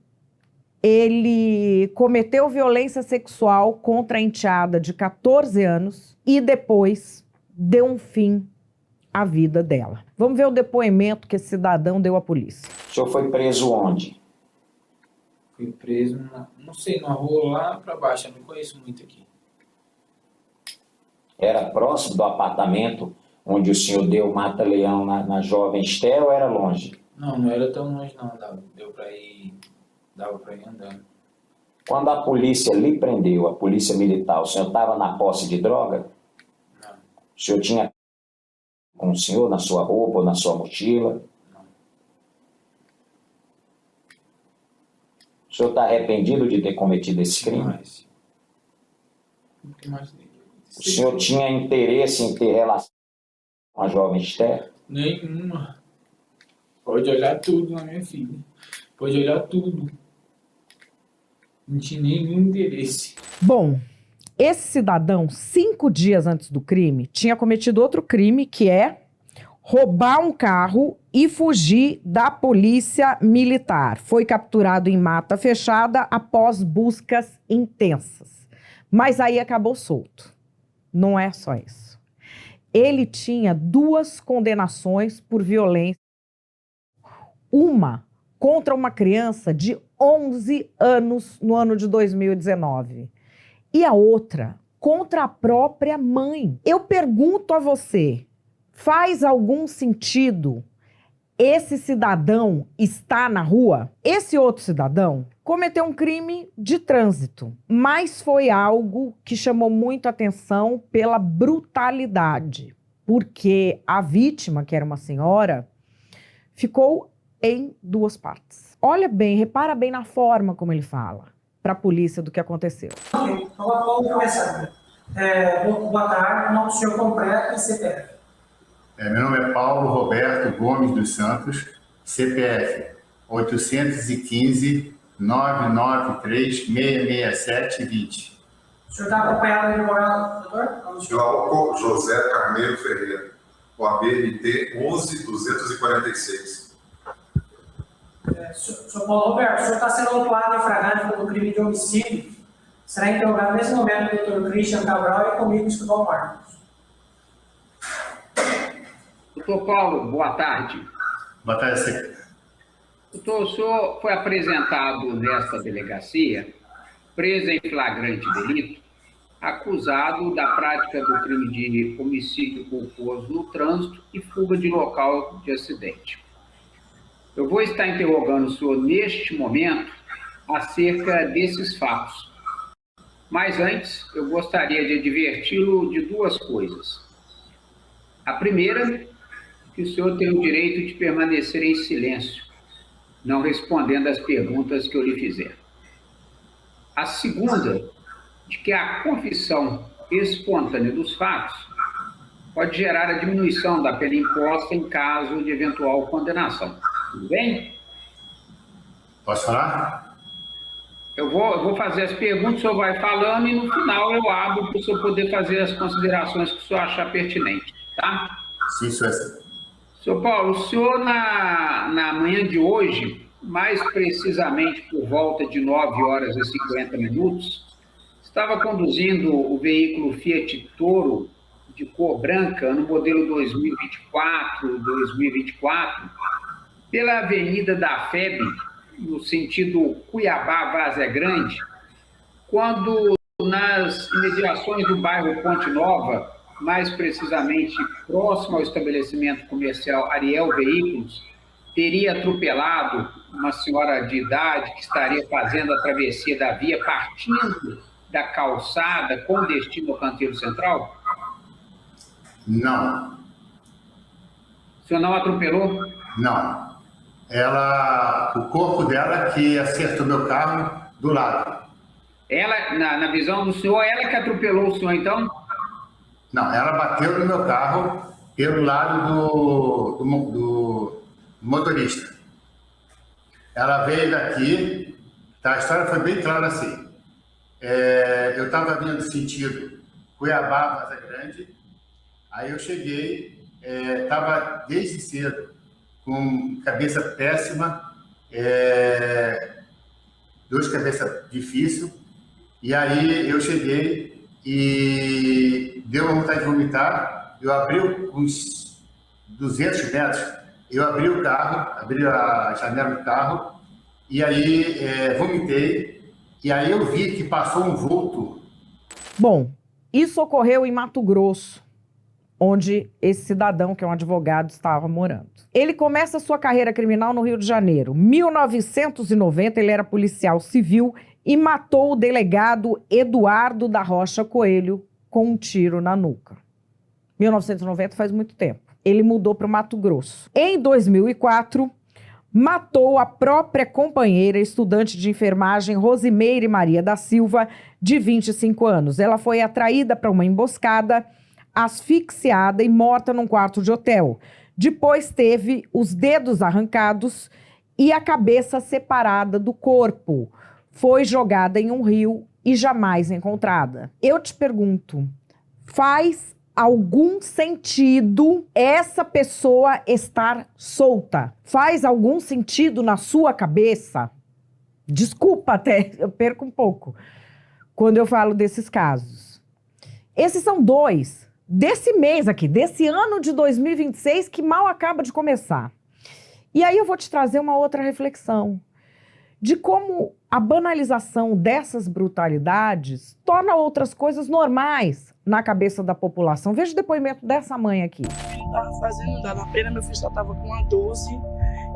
Ele cometeu violência sexual contra a enteada de 14 anos e depois deu um fim à vida dela. Vamos ver o depoimento que esse cidadão deu à polícia. O senhor foi preso onde? Fui preso, não sei, numa rua lá pra baixo, eu não conheço muito aqui. Era próximo do apartamento onde o senhor deu o mata-leão na jovem Esther ou era longe? Não era tão longe não, dava pra ir andando. Quando a polícia lhe prendeu, a polícia militar, o senhor estava na posse de droga? Não. O senhor tinha com o senhor na sua roupa ou na sua mochila? Não. O senhor está arrependido de ter cometido esse crime? O senhor tinha interesse em ter relação com a jovem Esther? Nenhuma. Pode olhar tudo na minha filha. Pode olhar tudo. Não tinha nenhum interesse. Bom, esse cidadão, 5 dias antes do crime, tinha cometido outro crime, que é roubar um carro e fugir da polícia militar. Foi capturado em mata fechada após buscas intensas. Mas aí acabou solto. Não é só isso. Ele tinha 2 condenações por violência. Uma contra uma criança de 11 anos no ano de 2019. E a outra contra a própria mãe. Eu pergunto a você, faz algum sentido esse cidadão estar na rua? Esse outro cidadão cometeu um crime de trânsito, mas foi algo que chamou muito atenção pela brutalidade, porque a vítima, que era uma senhora, ficou em duas partes. Olha bem, repara bem na forma como ele fala para a polícia do que aconteceu. Ok, então vamos começar. Boa tarde, o nome do senhor completo e CPF. Meu nome é Paulo Roberto Gomes dos Santos, CPF 815-993-667-20. O senhor está acompanhado aí do doutor? Glauco José Carneiro Ferreira, OAB-MT 11246. Senhor Paulo Roberto, o senhor está sendo autuado em flagrante pelo crime de homicídio. Será interrogado nesse momento o doutor Christian Cabral e comigo, Escobar Marcos. Doutor Paulo, boa tarde. Boa tarde, secretário. Doutor, o senhor foi apresentado nesta delegacia, preso em flagrante delito, acusado da prática do crime de homicídio culposo no trânsito e fuga de local de acidente. Eu vou estar interrogando o senhor neste momento acerca desses fatos. Mas antes, eu gostaria de adverti-lo de duas coisas. A primeira, que o senhor tem o direito de permanecer em silêncio, não respondendo às perguntas que eu lhe fizer. A segunda, de que a confissão espontânea dos fatos pode gerar a diminuição da pena imposta em caso de eventual condenação. Tudo bem? Posso falar? Eu vou fazer as perguntas, o senhor vai falando e no final eu abro para o senhor poder fazer as considerações que o senhor achar pertinente, tá? Sim, senhor. Senhor Paulo, o senhor na manhã de hoje, mais precisamente por volta de 9h50, estava conduzindo o veículo Fiat Toro de cor branca, no modelo 2024, pela Avenida da FEB, no sentido Cuiabá-Várzea Grande, quando nas imediações do bairro Ponte Nova, mais precisamente próximo ao estabelecimento comercial Ariel Veículos, teria atropelado uma senhora de idade que estaria fazendo a travessia da via, partindo da calçada com destino ao Canteiro Central? Não. O senhor não atropelou? Não. O corpo dela que acertou meu carro do lado. Ela, na visão do senhor, ela que atropelou o senhor, então? Não, ela bateu no meu carro pelo lado do motorista. Ela veio daqui, tá, a história foi bem clara assim. Eu estava vindo sentido Cuiabá, Várzea Grande, aí eu cheguei, estava desde cedo com cabeça péssima, dor de cabeça difícil, e aí eu cheguei e deu vontade de vomitar, eu abri uns 200 metros, eu abri o carro, abri a janela do carro, e aí vomitei, e aí eu vi que passou um vulto. Bom, isso ocorreu em Mato Grosso, onde esse cidadão, que é um advogado, estava morando. Ele começa sua carreira criminal no Rio de Janeiro. Em 1990, ele era policial civil e matou o delegado Eduardo da Rocha Coelho com um tiro na nuca. 1990 faz muito tempo. Ele mudou para o Mato Grosso. Em 2004, matou a própria companheira, estudante de enfermagem Rosimeire Maria da Silva, de 25 anos. Ela foi atraída para uma emboscada, asfixiada e morta num quarto de hotel. Depois teve os dedos arrancados e a cabeça separada do corpo. Foi jogada em um rio e jamais encontrada. Eu te pergunto, faz algum sentido essa pessoa estar solta? Faz algum sentido na sua cabeça? Desculpa até, eu perco um pouco quando eu falo desses casos. Esses são dois desse mês aqui, desse ano de 2026, que mal acaba de começar. E aí eu vou te trazer uma outra reflexão de como a banalização dessas brutalidades torna outras coisas normais na cabeça da população. Veja o depoimento dessa mãe aqui. Ele estava fazendo dano a pena, meu filho só estava com uma 12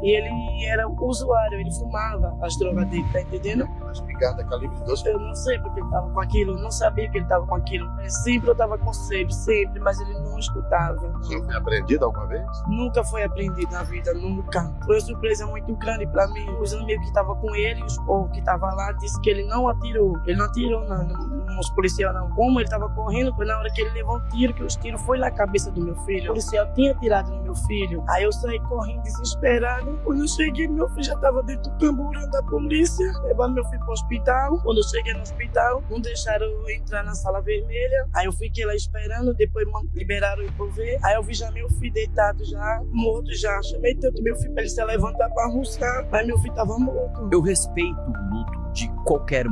e ele era usuário, ele fumava as drogas dele, tá entendendo? Uma espingarda calibre 12? Eu não sei porque ele estava com aquilo, eu não sabia que ele estava com aquilo. Sempre eu estava com sede, sempre, mas ele não escutava. Você foi apreendido alguma vez? Nunca foi apreendido na vida, nunca. Foi uma surpresa muito grande pra mim. Os amigos que estavam com ele, os povos que estavam lá, disse que ele não atirou. Ele não atirou nos policiais, não. Como ele estava correndo, foi na hora que ele levou um tiro, que os tiros foi na cabeça do meu filho. O policial tinha atirado no meu filho. Aí eu saí correndo desesperado. Quando eu cheguei, meu filho já estava dentro do camburão da polícia, levando meu filho para o hospital. Quando eu cheguei no hospital, não deixaram eu entrar na sala vermelha. Aí eu fiquei lá esperando, depois liberaram eu por ver. Aí eu vi já meu filho deitado, já morto já. Chamei tanto meu filho para ele se levantar para arrustar, mas meu filho estava morto. Eu respeito o luto de qualquer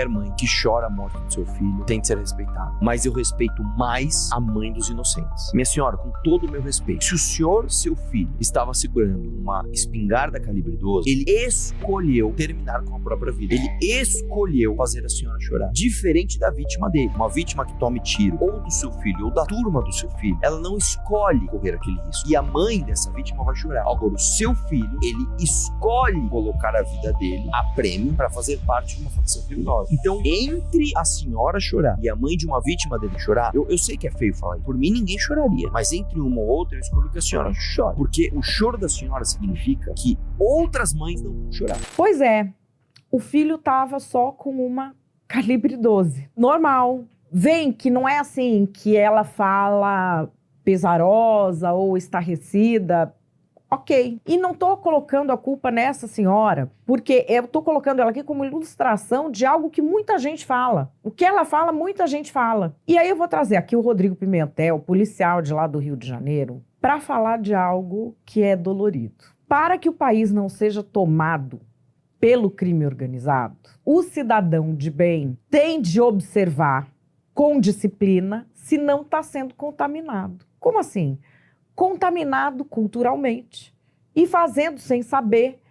mãe que chora a morte do seu filho tem que ser respeitada. Mas eu respeito mais a mãe dos inocentes. Minha senhora, com todo o meu respeito, se o senhor, seu filho, estava segurando uma espingarda calibre 12, ele escolheu terminar com a própria vida. Ele escolheu fazer a senhora chorar. Diferente da vítima dele. Uma vítima que tome tiro ou do seu filho ou da turma do seu filho, ela não escolhe correr aquele risco. E a mãe dessa vítima vai chorar. Agora, o seu filho, ele escolhe colocar a vida dele a prêmio para fazer parte de uma facção criminosa. Então, entre a senhora chorar e a mãe de uma vítima dele chorar, eu sei que é feio falar isso. Por mim, ninguém choraria. Mas entre uma ou outra, eu escolho que a senhora chore. Porque o choro da senhora significa que outras mães não vão chorar. Pois é, o filho tava só com uma calibre 12. Normal. Vem que não é assim que ela fala pesarosa ou estarrecida. Ok. E não tô colocando a culpa nessa senhora, porque eu tô colocando ela aqui como ilustração de algo que muita gente fala. O que ela fala, muita gente fala. E aí eu vou trazer aqui o Rodrigo Pimentel, policial de lá do Rio de Janeiro, para falar de algo que é dolorido. Para que o país não seja tomado pelo crime organizado, o cidadão de bem tem de observar com disciplina se não está sendo contaminado. Como assim? Contaminado culturalmente e fazendo sem saber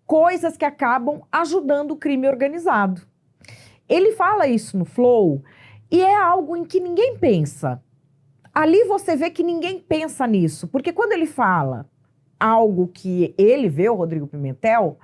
coisas que acabam ajudando o crime organizado. Ele fala isso no Flow e é algo em que ninguém pensa. Ali você vê que ninguém pensa nisso, porque quando ele fala algo que ele vê, o Rodrigo Pimentel,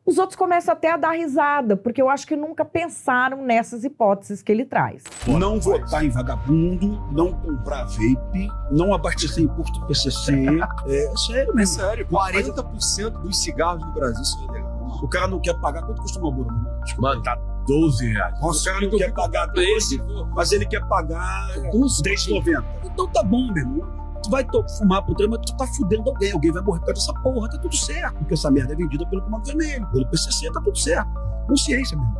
os outros começam até a dar risada, porque eu acho que nunca pensaram nessas hipóteses que ele traz. Não votar em vagabundo, não comprar vape, não abastecer imposto do PCC. É sério mesmo. É sério. 40% dos cigarros do Brasil são ilegais. O cara não quer pagar. Quanto custa uma burra? Mano, tá R$12. Nossa, o cara não quer pagar 12, mas ele quer pagar R$3,90. Então tá bom, meu irmão. Tu vai fumar pro trem, mas tu tá fudendo alguém vai morrer por causa dessa porra, tá tudo certo, porque essa merda é vendida pelo Comando Vermelho, pelo PCC, tá tudo certo. Consciência mesmo.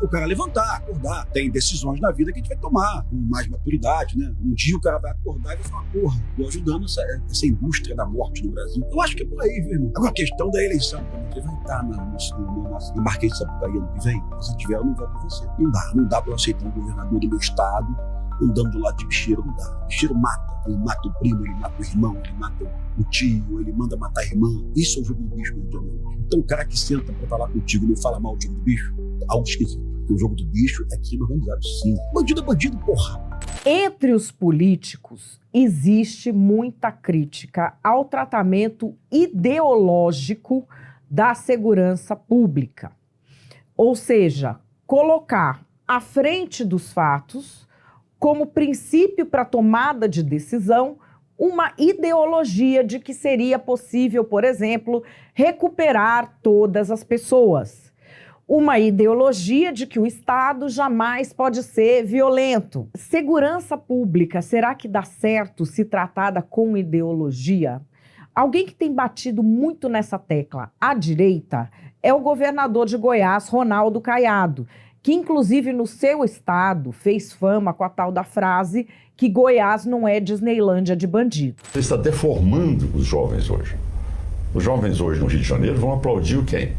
O cara levantar, acordar, tem decisões na vida que a gente vai tomar com mais maturidade, né? Um dia o cara vai acordar e vai falar, porra, tô ajudando essa indústria da morte no Brasil. Eu acho que é por aí, viu, irmão? Agora a questão da eleição, ele vai estar na Marquês de Sapucaí ano que vem, se tiver, eu não voto em você. Não dá pra eu aceitar um governador do meu estado andando do lado de bicheiro, não dá. Bicheiro mata. Ele mata o primo, ele mata o irmão, ele mata o tio, ele manda matar a irmã. Isso é o jogo do bicho, meu. Então o cara que senta pra falar contigo e não fala mal do jogo do bicho, algo esquisito. Porque o jogo do bicho é crime organizado, sim. Bandido é bandido, porra. Entre os políticos, existe muita crítica ao tratamento ideológico da segurança pública. Ou seja, colocar à frente dos fatos como princípio para tomada de decisão, uma ideologia de que seria possível, por exemplo, recuperar todas as pessoas. Uma ideologia de que o Estado jamais pode ser violento. Segurança pública, será que dá certo se tratada com ideologia? Alguém que tem batido muito nessa tecla à direita é o governador de Goiás, Ronaldo Caiado, que inclusive no seu estado fez fama com a tal da frase que Goiás não é Disneylândia de bandido. Ele está deformando os jovens hoje. Os jovens hoje no Rio de Janeiro vão aplaudir quem?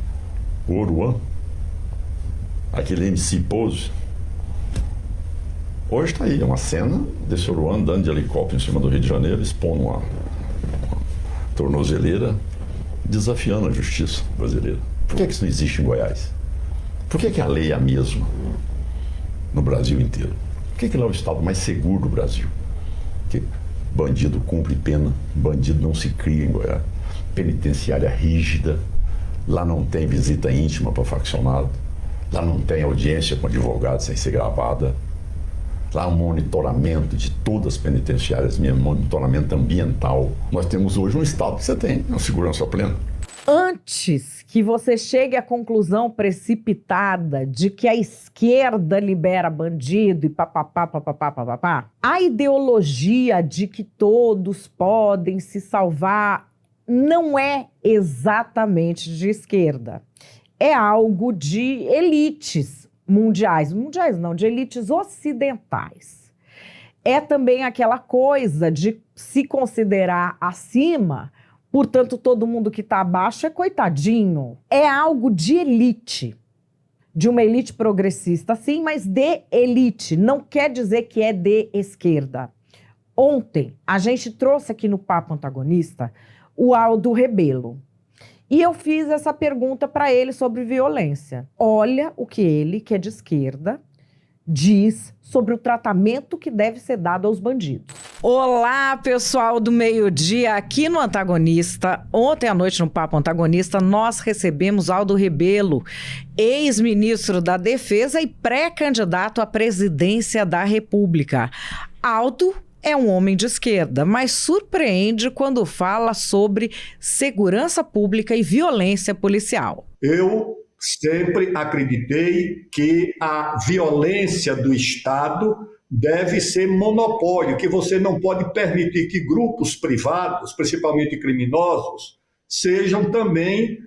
O Oruan? Aquele MC Pose? Hoje está aí uma cena desse Oruan andando de helicóptero em cima do Rio de Janeiro, expondo uma tornozeleira desafiando a justiça brasileira. Por que isso não existe em Goiás? Por que a lei é a mesma no Brasil inteiro? Por que lá é o estado mais seguro do Brasil? Que bandido cumpre pena, bandido não se cria em Goiás. Penitenciária rígida, lá não tem visita íntima para faccionado, lá não tem audiência com advogado sem ser gravada, lá há um monitoramento de todas as penitenciárias, mesmo monitoramento ambiental. Nós temos hoje um estado que você tem, uma segurança plena. Antes que você chegue à conclusão precipitada de que a esquerda libera bandido e papapá, a ideologia de que todos podem se salvar não é exatamente de esquerda. É algo de elites mundiais. Mundiais não, de elites ocidentais. É também aquela coisa de se considerar acima, portanto, todo mundo que está abaixo é coitadinho. É algo de elite. De uma elite progressista, sim, mas de elite. Não quer dizer que é de esquerda. Ontem, a gente trouxe aqui no Papo Antagonista o Aldo Rebelo. E eu fiz essa pergunta para ele sobre violência. Olha o que ele, que é de esquerda, diz sobre o tratamento que deve ser dado aos bandidos. Olá, pessoal do meio-dia, aqui no Antagonista. Ontem à noite, no Papo Antagonista, nós recebemos Aldo Rebelo, ex-ministro da Defesa e pré-candidato à presidência da República. Aldo é um homem de esquerda, mas surpreende quando fala sobre segurança pública e violência policial. Eu sempre acreditei que a violência do Estado deve ser monopólio, que você não pode permitir que grupos privados, principalmente criminosos, sejam também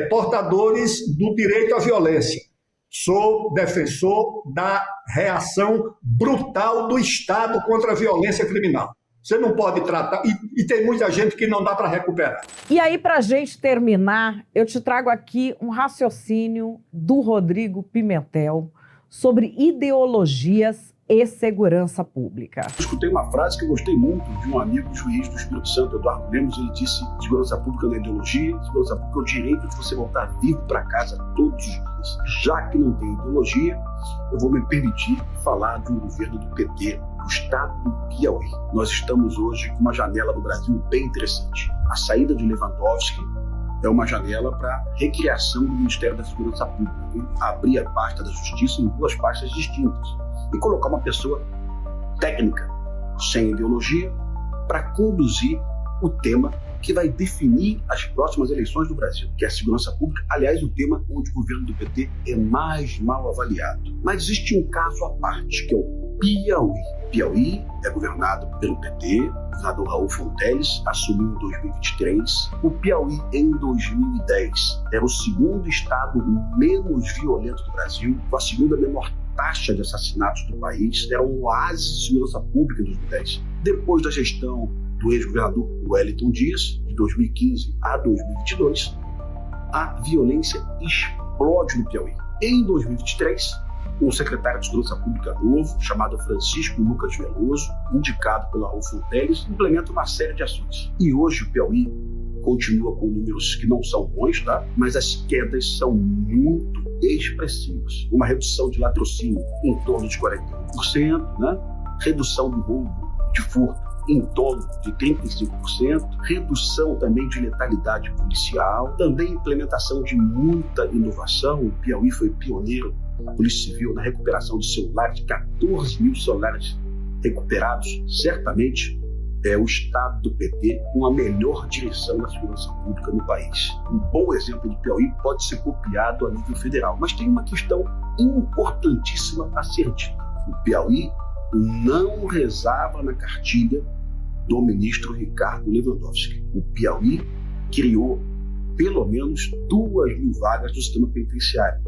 portadores do direito à violência. Sou defensor da reação brutal do Estado contra a violência criminal. Você não pode tratar... E tem muita gente que não dá para recuperar. E aí, para a gente terminar, eu te trago aqui um raciocínio do Rodrigo Pimentel sobre ideologias e segurança pública. Eu escutei uma frase que eu gostei muito de um amigo juiz do Espírito Santo, Eduardo Lemos. Ele disse: segurança pública não é ideologia, segurança pública é o direito de você voltar vivo para casa todos os dias. Já que não tem ideologia, eu vou me permitir falar de um governo do PT, do estado do Piauí. Nós estamos hoje com uma janela no Brasil bem interessante. A saída de Lewandowski é uma janela para recriação do Ministério da Segurança Pública, abrir a pasta da Justiça em duas pastas distintas e colocar uma pessoa técnica, sem ideologia, para conduzir o tema que vai definir as próximas eleições do Brasil, que é a segurança pública. Aliás, o tema onde o governo do PT é mais mal avaliado. Mas existe um caso à parte, que é o Piauí. Piauí é governado pelo PT, o governador Raul Fonteles assumiu em 2023. O Piauí, em 2010, era o segundo estado menos violento do Brasil, com a segunda menor taxa de assassinatos do país, era um oásis de segurança pública em 2010. Depois da gestão do ex-governador Wellington Dias, de 2015 a 2022, a violência explode no Piauí. Em 2023, um secretário de Segurança Pública novo, chamado Francisco Lucas Veloso, indicado pela Raul Fonteles, implementa uma série de ações. E hoje o Piauí continua com números que não são bons, tá? Mas as quedas são muito expressivas. Uma redução de latrocínio em torno de 41%, né? Redução do roubo de furto em torno de 35%, redução também de letalidade policial, também implementação de muita inovação. O Piauí foi pioneiro, a Polícia Civil, na recuperação de celulares, 14 mil celulares recuperados. Certamente é o estado do PT com a melhor direção da segurança pública no país. Um bom exemplo do Piauí pode ser copiado a nível federal, mas tem uma questão importantíssima a ser dita. O Piauí não rezava na cartilha do ministro Ricardo Lewandowski. O Piauí criou pelo menos 2.000 vagas do sistema penitenciário.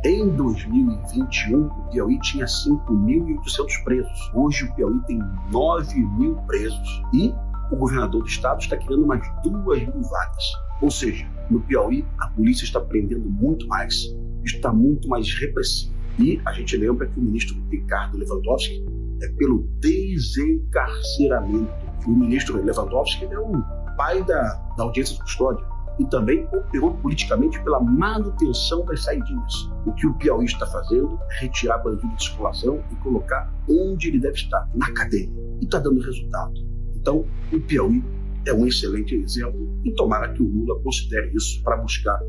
Em 2021, o Piauí tinha 5.800 presos. Hoje o Piauí tem 9.000 presos. E o governador do estado está criando mais 2.000 vagas. Ou seja, no Piauí a polícia está prendendo muito mais, está muito mais repressivo. E a gente lembra que o ministro Ricardo Lewandowski é pelo desencarceramento. O ministro Lewandowski é o pai da audiência de custódia. e também operou politicamente pela manutenção das saidinhas. O que o Piauí está fazendo é retirar bandido de circulação e colocar onde ele deve estar, na cadeia. E está dando resultado. Então, o Piauí é um excelente exemplo e tomara que o Lula considere isso para buscar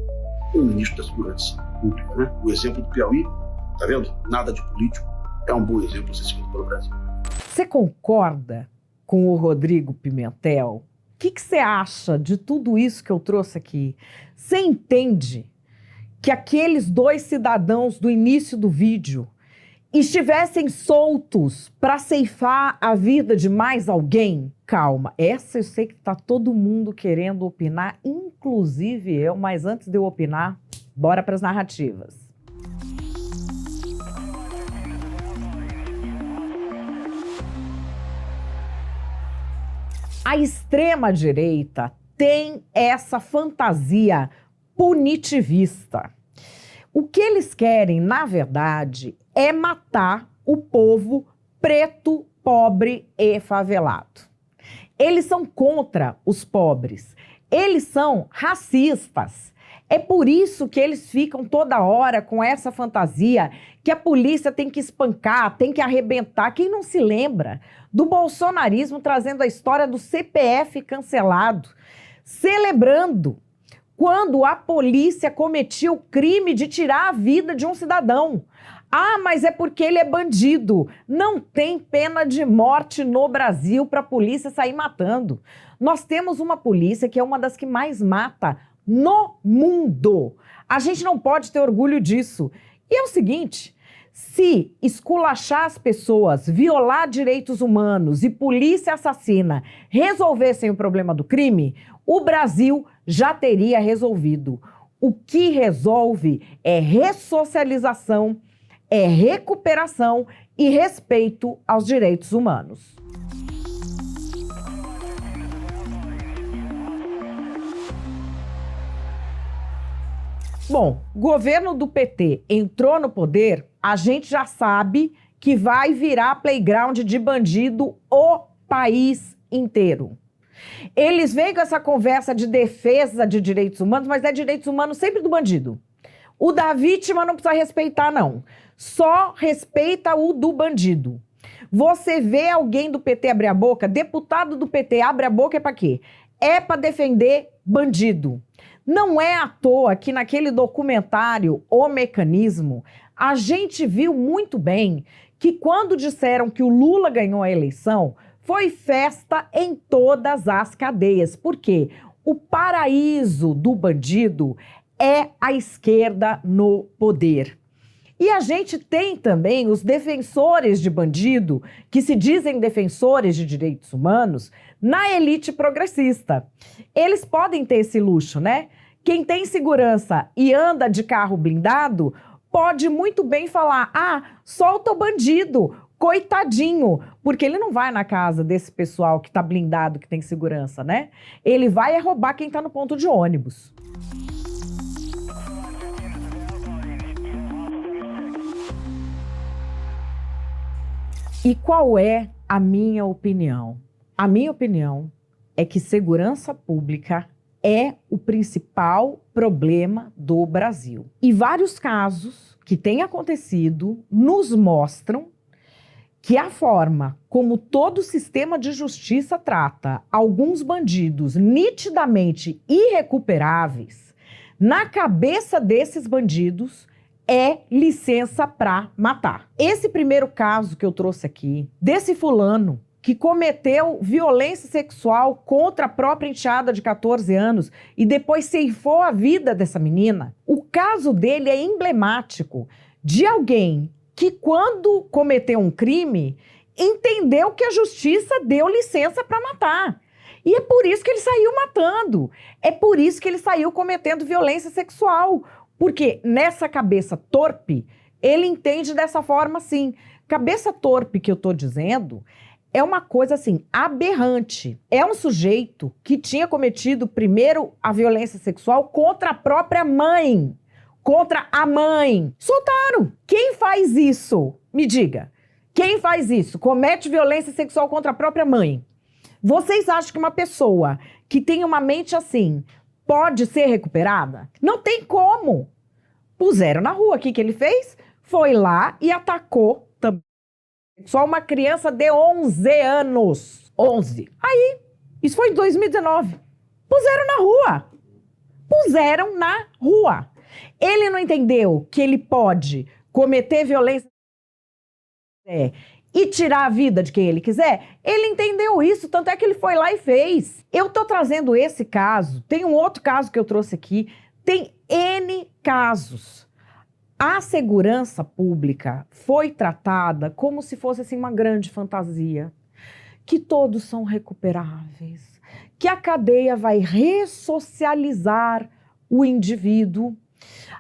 um ministro da Segurança Pública, né? O exemplo do Piauí, tá vendo? Nada de político, é um bom exemplo a ser seguido pelo Brasil. Você concorda com o Rodrigo Pimentel? O que você acha de tudo isso que eu trouxe aqui? Você entende que aqueles 2 cidadãos do início do vídeo estivessem soltos para ceifar a vida de mais alguém? Calma, essa eu sei que tá todo mundo querendo opinar, inclusive eu, mas antes de eu opinar, bora para as narrativas. A extrema-direita tem essa fantasia punitivista. O que eles querem, na verdade, é matar o povo preto, pobre e favelado. Eles são contra os pobres. Eles são racistas. É por isso que eles ficam toda hora com essa fantasia que a polícia tem que espancar, tem que arrebentar. Quem não se lembra do bolsonarismo trazendo a história do CPF cancelado, celebrando quando a polícia cometia o crime de tirar a vida de um cidadão. Ah, mas é porque ele é bandido. Não tem pena de morte no Brasil para a polícia sair matando. Nós temos uma polícia que é uma das que mais mata no mundo. A gente não pode ter orgulho disso. E é o seguinte, se esculachar as pessoas, violar direitos humanos e polícia assassina resolvessem o problema do crime, o Brasil já teria resolvido. O que resolve é ressocialização, é recuperação e respeito aos direitos humanos. Bom, o governo do PT entrou no poder, a gente já sabe que vai virar playground de bandido o país inteiro. Eles vêm com essa conversa de defesa de direitos humanos, mas é direitos humanos sempre do bandido. O da vítima não precisa respeitar, não. Só respeita o do bandido. Você vê alguém do PT abrir a boca, deputado do PT abre a boca é pra quê? É pra defender bandido. Não é à toa que naquele documentário O Mecanismo, a gente viu muito bem que quando disseram que o Lula ganhou a eleição, foi festa em todas as cadeias. Por quê? O paraíso do bandido é a esquerda no poder. E a gente tem também os defensores de bandido, que se dizem defensores de direitos humanos, na elite progressista. Eles podem ter esse luxo, né? Quem tem segurança e anda de carro blindado pode muito bem falar, solta o bandido, coitadinho, porque ele não vai na casa desse pessoal que tá blindado, que tem segurança, né? Ele vai roubar quem tá no ponto de ônibus. E qual é a minha opinião? A minha opinião é que segurança pública é o principal problema do Brasil. E vários casos que têm acontecido nos mostram que a forma como todo o sistema de justiça trata alguns bandidos nitidamente irrecuperáveis, na cabeça desses bandidos é licença para matar. Esse primeiro caso que eu trouxe aqui, desse fulano que cometeu violência sexual contra a própria enteada de 14 anos e depois ceifou a vida dessa menina, o caso dele é emblemático de alguém que, quando cometeu um crime, entendeu que a justiça deu licença para matar. E é por isso que ele saiu matando. É por isso que ele saiu cometendo violência sexual. Porque nessa cabeça torpe, ele entende dessa forma assim. Cabeça torpe que eu tô dizendo é uma coisa assim, aberrante. É um sujeito que tinha cometido primeiro a violência sexual contra a própria mãe. Contra a mãe. Soltaram. Quem faz isso? Me diga. Quem faz isso? Comete violência sexual contra a própria mãe. Vocês acham que uma pessoa que tem uma mente assim pode ser recuperada? Não tem como. Puseram na rua. O que ele fez? Foi lá e atacou também só uma criança de 11 anos. 11. Aí, isso foi em 2019. Puseram na rua. Puseram na rua. Ele não entendeu que ele pode cometer violência e tirar a vida de quem ele quiser? Ele entendeu isso, tanto é que ele foi lá e fez. Eu tô trazendo esse caso, tem um outro caso que eu trouxe aqui, tem N casos. A segurança pública foi tratada como se fosse assim, uma grande fantasia, que todos são recuperáveis, que a cadeia vai ressocializar o indivíduo.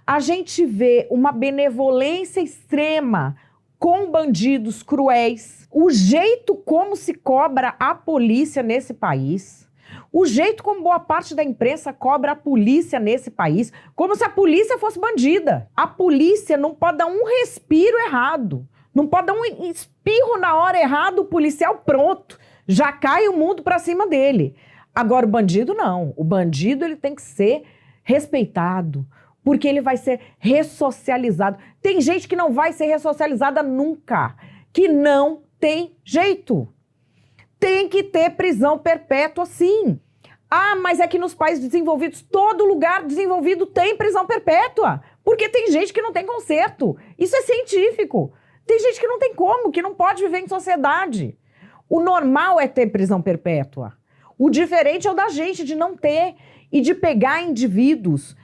A gente vê uma benevolência extrema com bandidos cruéis, o jeito como se cobra a polícia nesse país, o jeito como boa parte da imprensa cobra a polícia nesse país, como se a polícia fosse bandida. A polícia não pode dar um respiro errado, não pode dar um espirro na hora errada, o policial pronto, já cai o mundo pra cima dele. Agora o bandido não, o bandido ele tem que ser respeitado, porque ele vai ser ressocializado. Tem gente que não vai ser ressocializada nunca, que não tem jeito. Tem que ter prisão perpétua, sim. Ah, mas é que nos países desenvolvidos, todo lugar desenvolvido tem prisão perpétua, porque tem gente que não tem conserto. Isso é científico. Tem gente que não tem como, que não pode viver em sociedade. O normal é ter prisão perpétua. O diferente é o da gente de não ter e de pegar indivíduos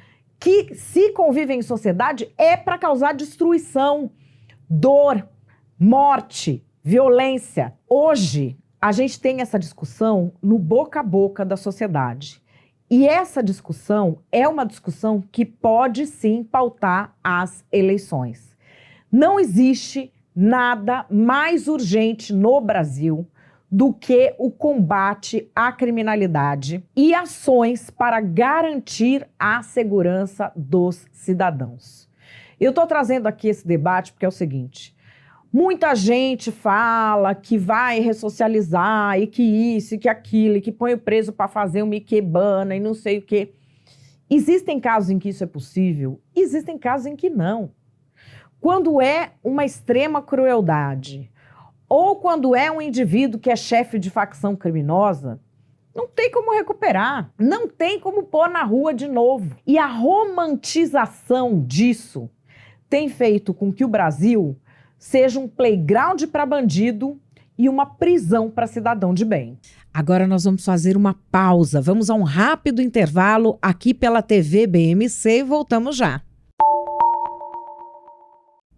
que, se convivem em sociedade, é para causar destruição, dor, morte, violência. Hoje, a gente tem essa discussão no boca a boca da sociedade. E essa discussão é uma discussão que pode, sim, pautar as eleições. Não existe nada mais urgente no Brasil do que o combate à criminalidade e ações para garantir a segurança dos cidadãos. Eu estou trazendo aqui esse debate porque é o seguinte: muita gente fala que vai ressocializar e que isso e que aquilo, e que põe o preso para fazer uma ikebana e não sei o quê. Existem casos em que isso é possível, existem casos em que não. Quando é uma extrema crueldade, ou quando é um indivíduo que é chefe de facção criminosa, não tem como recuperar, não tem como pôr na rua de novo. E a romantização disso tem feito com que o Brasil seja um playground para bandido e uma prisão para cidadão de bem. Agora nós vamos fazer uma pausa, vamos a um rápido intervalo aqui pela TV BMC e voltamos já.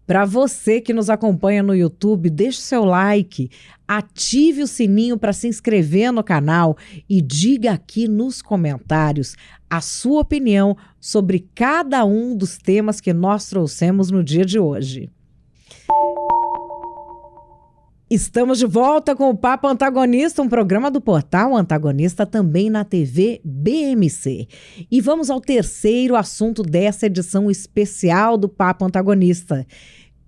Para você que nos acompanha no YouTube, deixe seu like, ative o sininho para se inscrever no canal e diga aqui nos comentários a sua opinião sobre cada um dos temas que nós trouxemos no dia de hoje. Estamos de volta com o Papo Antagonista, um programa do portal Antagonista, também na TV BMC. E vamos ao terceiro assunto dessa edição especial do Papo Antagonista: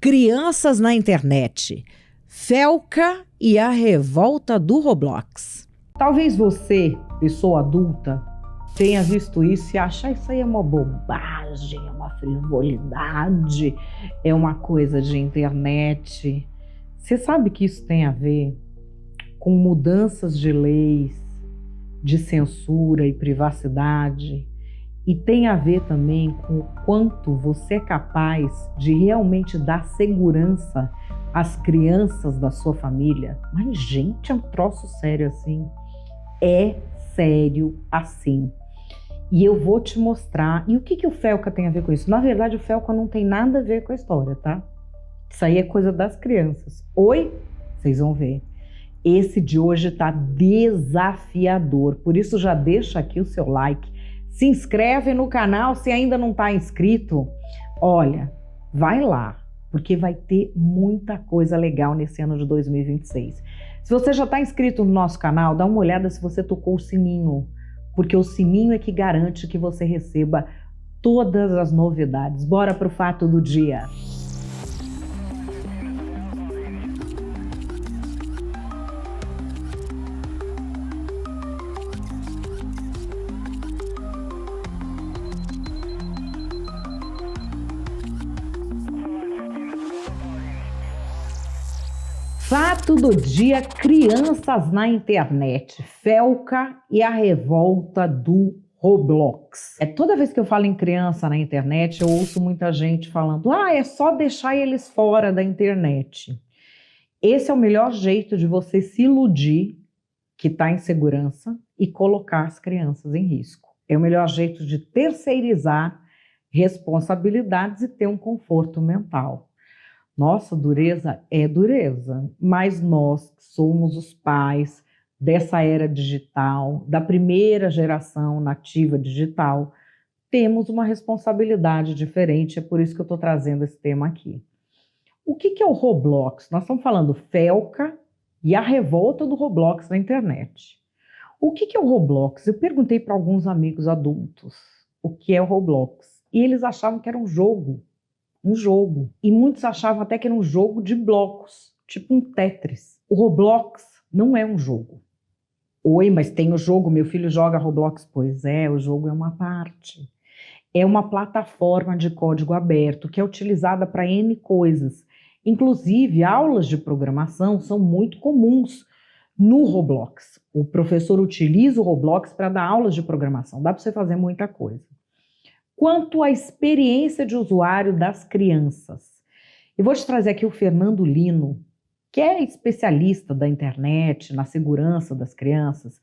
crianças na internet, Felca e a revolta do Roblox. Talvez você, pessoa adulta, tenha visto isso e acha isso aí é uma bobagem, é uma frivolidade, é uma coisa de internet. Você sabe que isso tem a ver com mudanças de leis, de censura e privacidade, e tem a ver também com o quanto você é capaz de realmente dar segurança às crianças da sua família. Mas, gente, é um troço sério assim. É sério assim. E eu vou te mostrar. E o que o Felca tem a ver com isso? Na verdade, o Felca não tem nada a ver com a história, tá? Isso aí é coisa das crianças. Oi? Vocês vão ver. Esse de hoje tá desafiador. Por isso já deixa aqui o seu like. Se inscreve no canal se ainda não tá inscrito. Olha, vai lá, porque vai ter muita coisa legal nesse ano de 2026. Se você já tá inscrito no nosso canal, dá uma olhada se você tocou o sininho, porque o sininho é que garante que você receba todas as novidades. Bora pro fato do dia. Fato do dia: crianças na internet, Felca e a revolta do Roblox. Toda vez que eu falo em criança na internet, eu ouço muita gente falando: é só deixar eles fora da internet. Esse é o melhor jeito de você se iludir que está em segurança e colocar as crianças em risco. É o melhor jeito de terceirizar responsabilidades e ter um conforto mental. Nossa, dureza é dureza, mas nós que somos os pais dessa era digital, da primeira geração nativa digital, temos uma responsabilidade diferente, é por isso que eu estou trazendo esse tema aqui. O que é o Roblox? Nós estamos falando Felca e a revolta do Roblox na internet. O que é o Roblox? Eu perguntei para alguns amigos adultos o que é o Roblox, e eles achavam que era um jogo. E muitos achavam até que era um jogo de blocos, tipo um Tetris. O Roblox não é um jogo. Oi, mas tem o jogo, meu filho joga Roblox. Pois é, o jogo é uma parte. É uma plataforma de código aberto que é utilizada para N coisas. Inclusive, aulas de programação são muito comuns no Roblox. O professor utiliza o Roblox para dar aulas de programação. Dá para você fazer muita coisa. Quanto à experiência de usuário das crianças, eu vou te trazer aqui o Fernando Lino, que é especialista da internet, na segurança das crianças.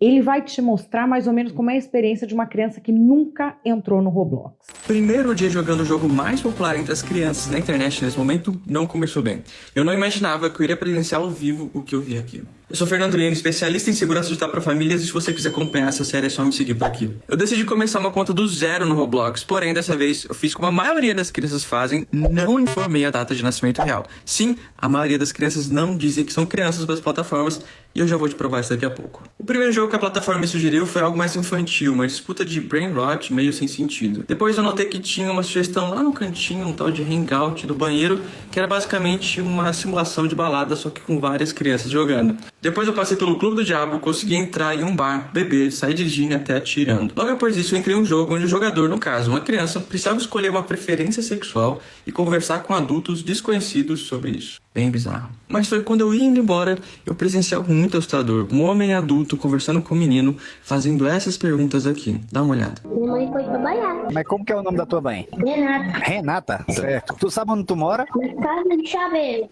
Ele vai te mostrar mais ou menos como é a experiência de uma criança que nunca entrou no Roblox. Primeiro dia jogando o jogo mais popular entre as crianças na internet nesse momento não começou bem. Eu não imaginava que eu iria presenciar ao vivo o que eu vi aqui. Eu sou Fernando Lino, especialista em segurança digital para famílias, e se você quiser acompanhar essa série é só me seguir por aqui. Eu decidi começar uma conta do zero no Roblox, porém dessa vez eu fiz como a maioria das crianças fazem, não informei a data de nascimento real. Sim, a maioria das crianças não dizem que são crianças das plataformas, e eu já vou te provar isso daqui a pouco. O primeiro jogo que a plataforma me sugeriu foi algo mais infantil, uma disputa de brain rot meio sem sentido. Depois eu notei que tinha uma sugestão lá no cantinho, um tal de hangout do banheiro, que era basicamente uma simulação de balada, só que com várias crianças jogando. Depois eu passei pelo Clube do Diabo, consegui entrar em um bar, beber, sair dirigindo até atirando. Logo após isso eu entrei em um jogo onde o jogador, no caso uma criança, precisava escolher uma preferência sexual e conversar com adultos desconhecidos sobre isso. Bem bizarro. Mas foi quando eu ia indo embora, eu presenciei algo muito assustador. Um homem adulto conversando com um menino, fazendo essas perguntas aqui. Dá uma olhada. Minha mãe foi trabalhar. Mas como que é o nome da tua mãe? Renata. Renata? Certo. Tu sabe onde tu mora? Na casa de chaveiro.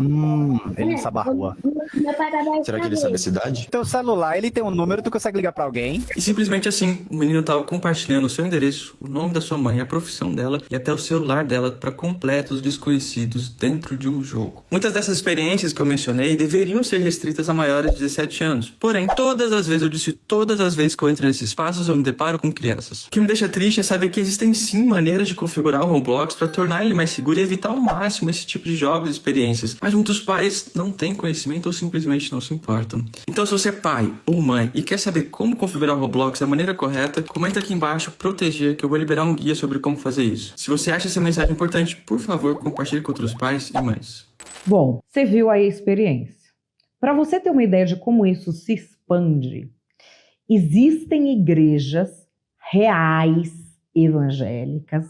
Ele não sabe a rua. Meu pai trabalha. Será que ele sabe a cidade? Teu celular, ele tem um número, tu consegue ligar pra alguém? E simplesmente assim, o menino tava compartilhando o seu endereço, o nome da sua mãe, a profissão dela e até o celular dela para completos desconhecidos dentro de um jogo. Muitas dessas experiências que eu mencionei deveriam ser restritas a maiores de 17 anos. Porém, todas as vezes que eu entro nesses espaços, eu me deparo com crianças. O que me deixa triste é saber que existem sim maneiras de configurar o Roblox para tornar ele mais seguro e evitar ao máximo esse tipo de jogos e experiências. Mas muitos pais não têm conhecimento ou simplesmente não se importam. Então, se você é pai ou mãe e quer saber como configurar o Roblox da maneira correta, comenta aqui embaixo proteger que eu vou liberar um guia sobre como fazer isso. Se você acha essa mensagem importante, por favor, compartilhe com outros pais e mães. Bom, você viu aí a experiência. Para você ter uma ideia de como isso se expande, existem igrejas reais evangélicas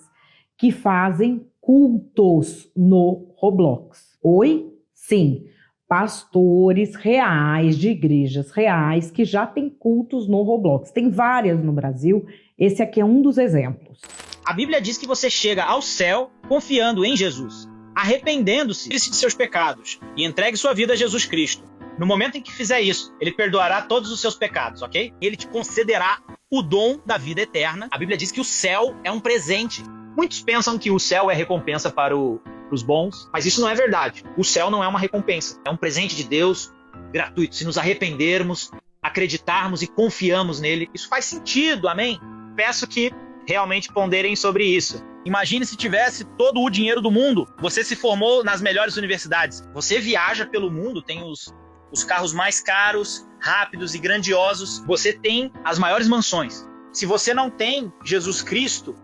que fazem cultos no Roblox. Oi? Sim, pastores reais de igrejas reais que já têm cultos no Roblox. Tem várias no Brasil, esse aqui é um dos exemplos. A Bíblia diz que você chega ao céu confiando em Jesus, arrependendo-se de seus pecados e entregue sua vida a Jesus Cristo. No momento em que fizer isso, ele perdoará todos os seus pecados, ok? Ele te concederá o dom da vida eterna. A Bíblia diz que o céu é um presente. Muitos pensam que o céu é recompensa para os bons, mas isso não é verdade. O céu não é uma recompensa, é um presente de Deus gratuito. Se nos arrependermos, acreditarmos e confiamos nele, isso faz sentido, amém? Peço que realmente ponderem sobre isso. Imagine se tivesse todo o dinheiro do mundo. Você se formou nas melhores universidades. Você viaja pelo mundo, tem os carros mais caros, rápidos e grandiosos. Você tem as maiores mansões. Se você não tem Jesus Cristo,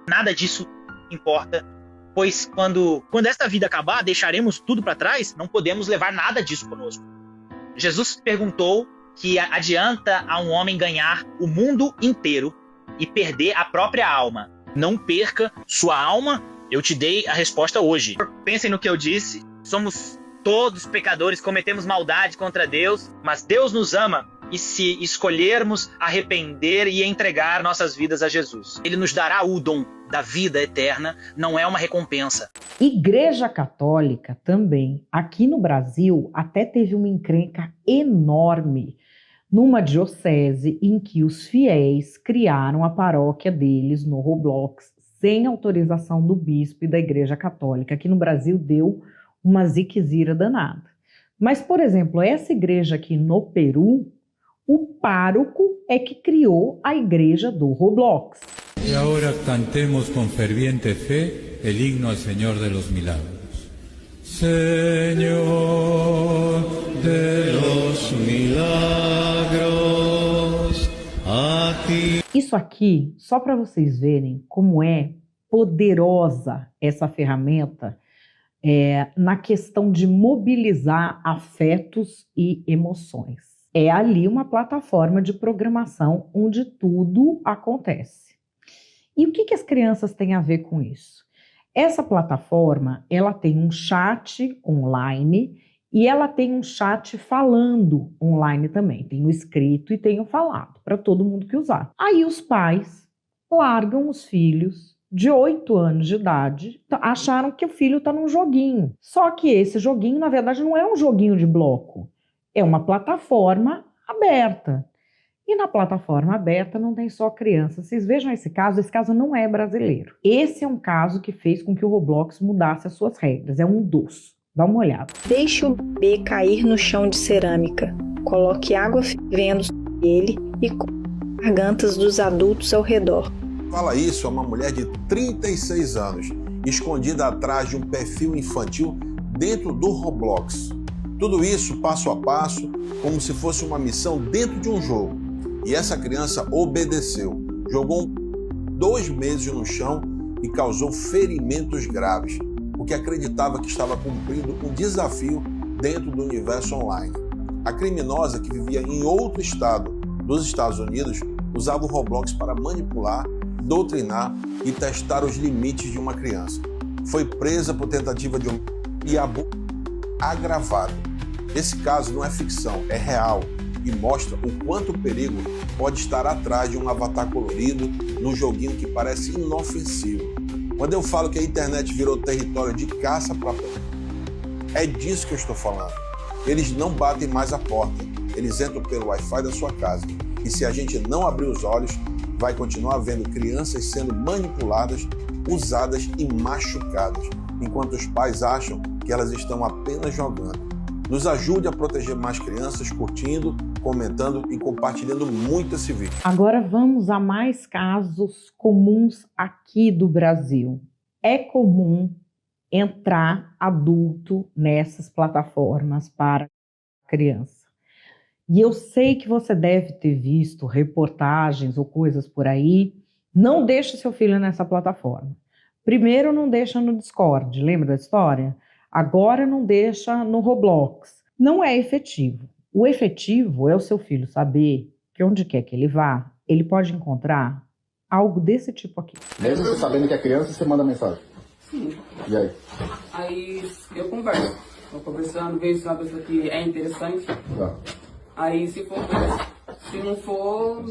nada disso importa, pois quando esta vida acabar, deixaremos tudo para trás, não podemos levar nada disso conosco. Jesus perguntou que adianta a um homem ganhar o mundo inteiro e perder a própria alma. Não perca sua alma. Eu te dei a resposta hoje. Pensem no que eu disse. Somos todos pecadores, cometemos maldade contra Deus, mas Deus nos ama e se escolhermos arrepender e entregar nossas vidas a Jesus, Ele nos dará o dom da vida eterna, não é uma recompensa. Igreja Católica também, aqui no Brasil, até teve uma encrenca enorme numa diocese em que os fiéis criaram a paróquia deles no Roblox sem autorização do bispo e da Igreja Católica. Aqui no Brasil deu uma ziquezira danada. Mas, por exemplo, essa igreja aqui no Peru, o pároco é que criou a igreja do Roblox. E agora cantemos com ferviente fé o himno ao Senhor de los Milagros. Senhor de los Milagros, aqui. Isso aqui, só para vocês verem como é poderosa essa ferramenta na questão de mobilizar afetos e emoções. É ali uma plataforma de programação onde tudo acontece. E o que as crianças têm a ver com isso? Essa plataforma, ela tem um chat online e ela tem um chat falando online também. Tem o escrito e tem o falado, para todo mundo que usar. Aí os pais largam os filhos de 8 anos de idade, acharam que o filho está num joguinho. Só que esse joguinho, na verdade, não é um joguinho de bloco. É uma plataforma aberta. E na plataforma aberta não tem só criança. Vocês vejam esse caso não é brasileiro. Esse é um caso que fez com que o Roblox mudasse as suas regras. É um dos. Dá uma olhada. Deixe o bebê cair no chão de cerâmica. Coloque água fervendo sobre ele e com as gargantas dos adultos ao redor. Fala isso a uma mulher de 36 anos, escondida atrás de um perfil infantil dentro do Roblox. Tudo isso passo a passo, como se fosse uma missão dentro de um jogo. E essa criança obedeceu, jogou 2 meses no chão e causou ferimentos graves, porque acreditava que estava cumprindo um desafio dentro do universo online. A criminosa, que vivia em outro estado dos Estados Unidos, usava o Roblox para manipular, doutrinar e testar os limites de uma criança. Foi presa por tentativa de e abuso agravado. Esse caso não é ficção, é real e mostra o quanto o perigo pode estar atrás de um avatar colorido num joguinho que parece inofensivo. Quando eu falo que a internet virou território de caça para é disso que eu estou falando. Eles não batem mais a porta, eles entram pelo Wi-Fi da sua casa. E se a gente não abrir os olhos, vai continuar vendo crianças sendo manipuladas, usadas e machucadas, enquanto os pais acham que elas estão apenas jogando. Nos ajude a proteger mais crianças, curtindo, comentando e compartilhando muito esse vídeo. Agora vamos a mais casos comuns aqui do Brasil. É comum entrar adulto nessas plataformas para criança. E eu sei que você deve ter visto reportagens ou coisas por aí. Não deixe seu filho nessa plataforma. Primeiro, não deixa no Discord, lembra da história? Agora não deixa no Roblox. Não é efetivo. O efetivo é o seu filho saber que onde quer que ele vá, ele pode encontrar algo desse tipo aqui. Mesmo você sabendo que é criança, você manda mensagem? Sim. E aí? Aí eu converso. Tô conversando, vejo se é uma pessoa que é interessante. Tá. Aí se for, se não for,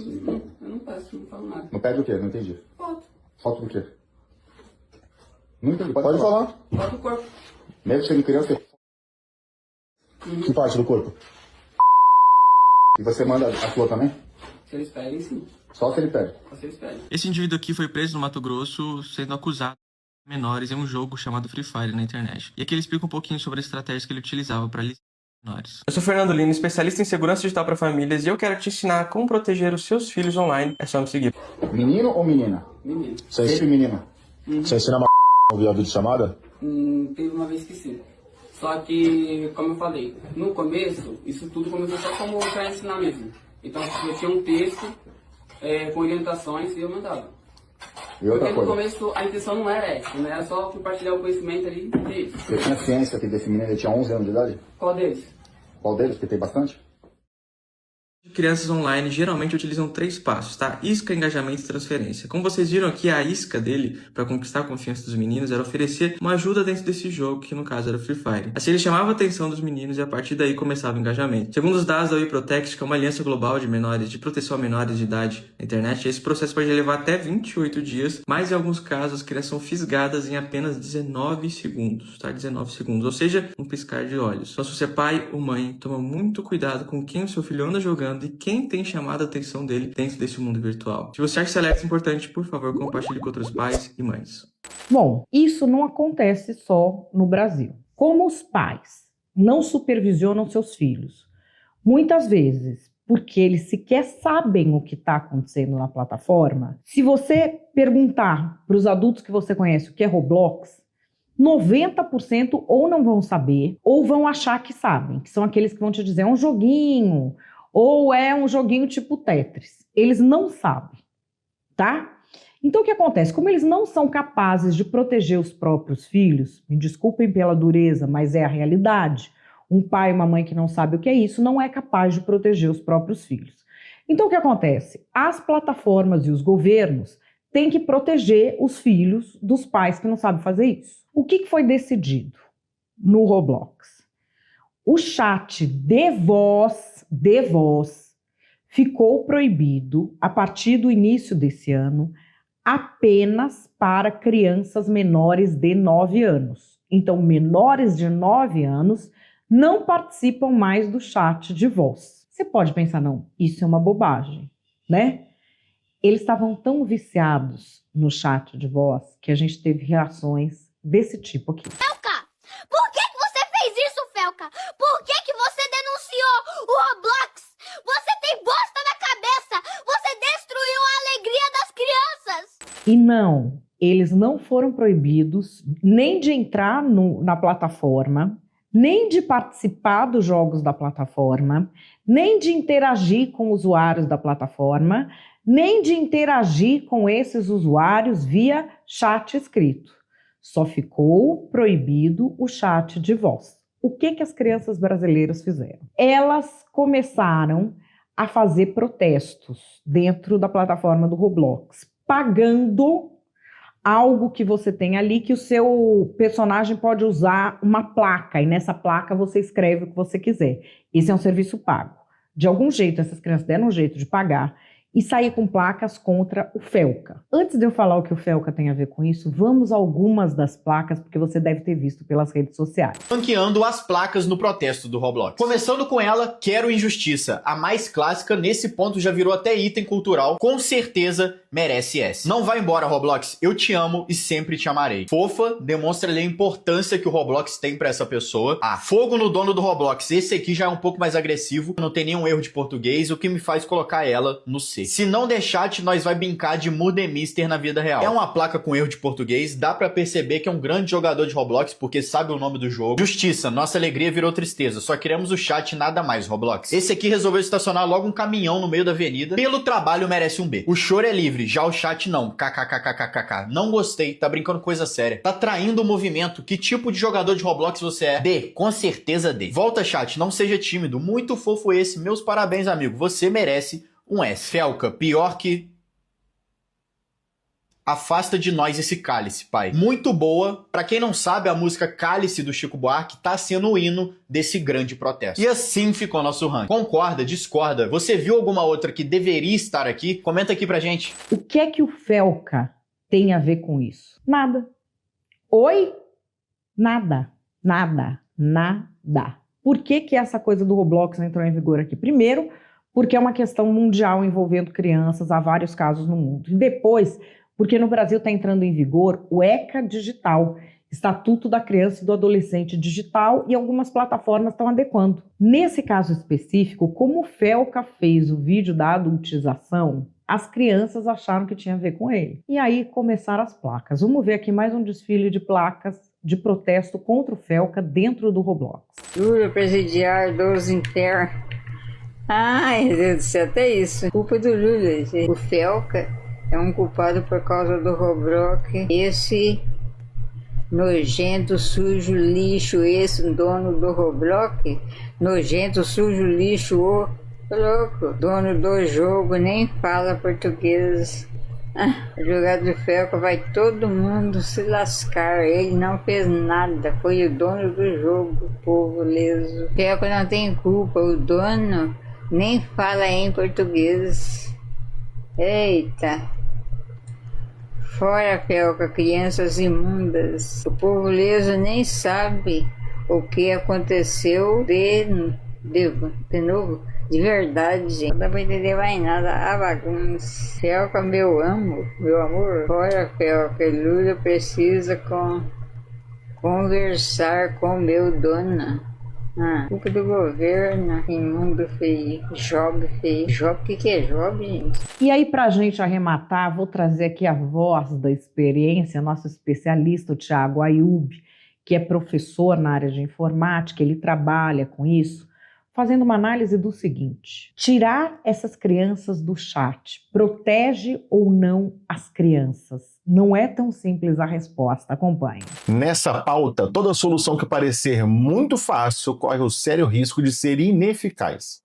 eu não peço, não falo nada. Não pede o quê? Não entendi. Foto. Foto do quê? Não entendi. Pode falar. Foto do corpo. Mesmo sendo criança, que parte do corpo? E você manda a sua também? Se eles pedem, sim. Só se ele pede? Só se eles pedem. Esse indivíduo aqui foi preso no Mato Grosso sendo acusado de menores em um jogo chamado Free Fire na internet. E aqui ele explica um pouquinho sobre a estratégia que ele utilizava para listar menores. Eu sou Fernando Lino, especialista em segurança digital para famílias, e eu quero te ensinar como proteger os seus filhos online. É só me seguir. Menino ou menina? Menino. Sempre menina. Você ensina ouvir a videochamada? Teve uma vez que sim. Só que, como eu falei, no começo, isso tudo começou só como para ensinar mesmo. Então eu tinha um texto com orientações e eu mandava. E outra Porque no coisa? começo a intenção não era essa, né? Era só compartilhar o conhecimento ali deles. Você tinha ciência que desse menino ele tinha 11 anos de idade? Qual deles? Qual deles? Porque tem bastante? Crianças online geralmente utilizam 3 passos, tá? Isca, engajamento e transferência. Como vocês viram aqui, a isca dele, para conquistar a confiança dos meninos, era oferecer uma ajuda dentro desse jogo, que no caso era o Free Fire. Assim ele chamava a atenção dos meninos e a partir daí começava o engajamento. Segundo os dados da WeProtect, que é uma aliança global de proteção a menores de idade na internet, esse processo pode levar até 28 dias, mas em alguns casos as crianças são fisgadas em apenas 19 segundos, tá? 19 segundos, ou seja, um piscar de olhos. Então se você é pai ou mãe, toma muito cuidado com quem o seu filho anda jogando e quem tem chamado a atenção dele dentro desse mundo virtual. Se você acha esse alerta importante, por favor, compartilhe com outros pais e mães. Bom, isso não acontece só no Brasil. Como os pais não supervisionam seus filhos, muitas vezes porque eles sequer sabem o que está acontecendo na plataforma, se você perguntar para os adultos que você conhece o que é Roblox, 90% ou não vão saber ou vão achar que sabem, que são aqueles que vão te dizer é um joguinho, ou é um joguinho tipo Tetris. Eles não sabem, tá? Então o que acontece? Como eles não são capazes de proteger os próprios filhos, me desculpem pela dureza, mas é a realidade. Um pai e uma mãe que não sabe o que é isso não é capaz de proteger os próprios filhos. Então o que acontece? As plataformas e os governos têm que proteger os filhos dos pais que não sabem fazer isso. O que foi decidido no Roblox? O chat de voz ficou proibido a partir do início desse ano apenas para crianças menores de 9 anos. Então, menores de 9 anos não participam mais do chat de voz. Você pode pensar, não, isso é uma bobagem, né? Eles estavam tão viciados no chat de voz que a gente teve reações desse tipo aqui. Felca, por que você fez isso, Felca? Por que você denunciou o Roblox? Você tem bosta na cabeça! Você destruiu a alegria das crianças! E não, eles não foram proibidos nem de entrar na plataforma, nem de participar dos jogos da plataforma, nem de interagir com usuários da plataforma, nem de interagir com esses usuários via chat escrito. Só ficou proibido o chat de voz. O que as crianças brasileiras fizeram? Elas começaram a fazer protestos dentro da plataforma do Roblox, pagando algo que você tem ali, que o seu personagem pode usar uma placa, e nessa placa você escreve o que você quiser. Esse é um serviço pago. De algum jeito, essas crianças deram um jeito de pagar e sair com placas contra o Felca. Antes de eu falar o que o Felca tem a ver com isso, vamos a algumas das placas, porque você deve ter visto pelas redes sociais. Ranqueando as placas no protesto do Roblox. Começando com ela, Quero Injustiça. A mais clássica, nesse ponto já virou até item cultural. Com certeza merece essa. Não vai embora, Roblox. Eu te amo e sempre te amarei. Fofa, demonstra ali a importância que o Roblox tem pra essa pessoa. Ah, fogo no dono do Roblox. Esse aqui já é um pouco mais agressivo. Não tem nenhum erro de português, o que me faz colocar ela no C. Se não der chat, nós vai brincar de Mudemister na vida real. É uma placa com erro de português, dá pra perceber que é um grande jogador de Roblox, porque sabe o nome do jogo. Justiça, nossa alegria virou tristeza, só queremos o chat e nada mais, Roblox. Esse aqui resolveu estacionar logo um caminhão no meio da avenida. Pelo trabalho merece um B. O choro é livre, já o chat não. KKKKKK. Não gostei, tá brincando coisa séria. Tá traindo o movimento. Que tipo de jogador de Roblox você é? D, com certeza D. Volta, chat, não seja tímido. Muito fofo esse. Meus parabéns, amigo. Você merece um S. Felca, pior que... Afasta de nós esse cálice, pai. Muito boa. Pra quem não sabe, a música Cálice do Chico Buarque tá sendo o hino desse grande protesto. E assim ficou nosso ranking. Concorda? Discorda? Você viu alguma outra que deveria estar aqui? Comenta aqui pra gente. O que é que o Felca tem a ver com isso? Nada. Oi? Nada. Nada. Nada. Por que essa coisa do Roblox entrou em vigor aqui? Primeiro, porque é uma questão mundial envolvendo crianças, há vários casos no mundo. E depois, porque no Brasil está entrando em vigor o ECA Digital, Estatuto da Criança e do Adolescente Digital, e algumas plataformas estão adequando. Nesse caso específico, como o Felca fez o vídeo da adultização, as crianças acharam que tinha a ver com ele. E aí começaram as placas. Vamos ver aqui mais um desfile de placas de protesto contra o Felca dentro do Roblox. Júlia presidiário dos internos. Ai, Deus do céu, até isso. Culpa do Lula. O Felca é um culpado por causa do Roblox. Esse nojento, sujo, lixo, esse dono do Roblox. Nojento, sujo, lixo, Louco, dono do jogo nem fala português. O jogador de Felca vai todo mundo se lascar. Ele não fez nada, foi o dono do jogo, povo leso. Felca não tem culpa, o dono nem fala em português. Eita. Fora, Felca, crianças imundas. O povo leso nem sabe o que aconteceu de novo. De verdade, gente. Não dá pra entender mais nada. A bagunça. Felca, meu amor. Fora, Felca. Lula precisa conversar com meu dono. Culpa do governo. Imundo feio. Job feio. Job, o que é job, gente? E aí, pra gente arrematar, vou trazer aqui a voz da experiência, nosso especialista, o Thiago Ayub, que é professor na área de informática, ele trabalha com isso, fazendo uma análise do seguinte: tirar essas crianças do chat protege ou não as crianças? Não é tão simples a resposta. Acompanhe. Nessa pauta, toda solução que parecer muito fácil corre o sério risco de ser ineficaz.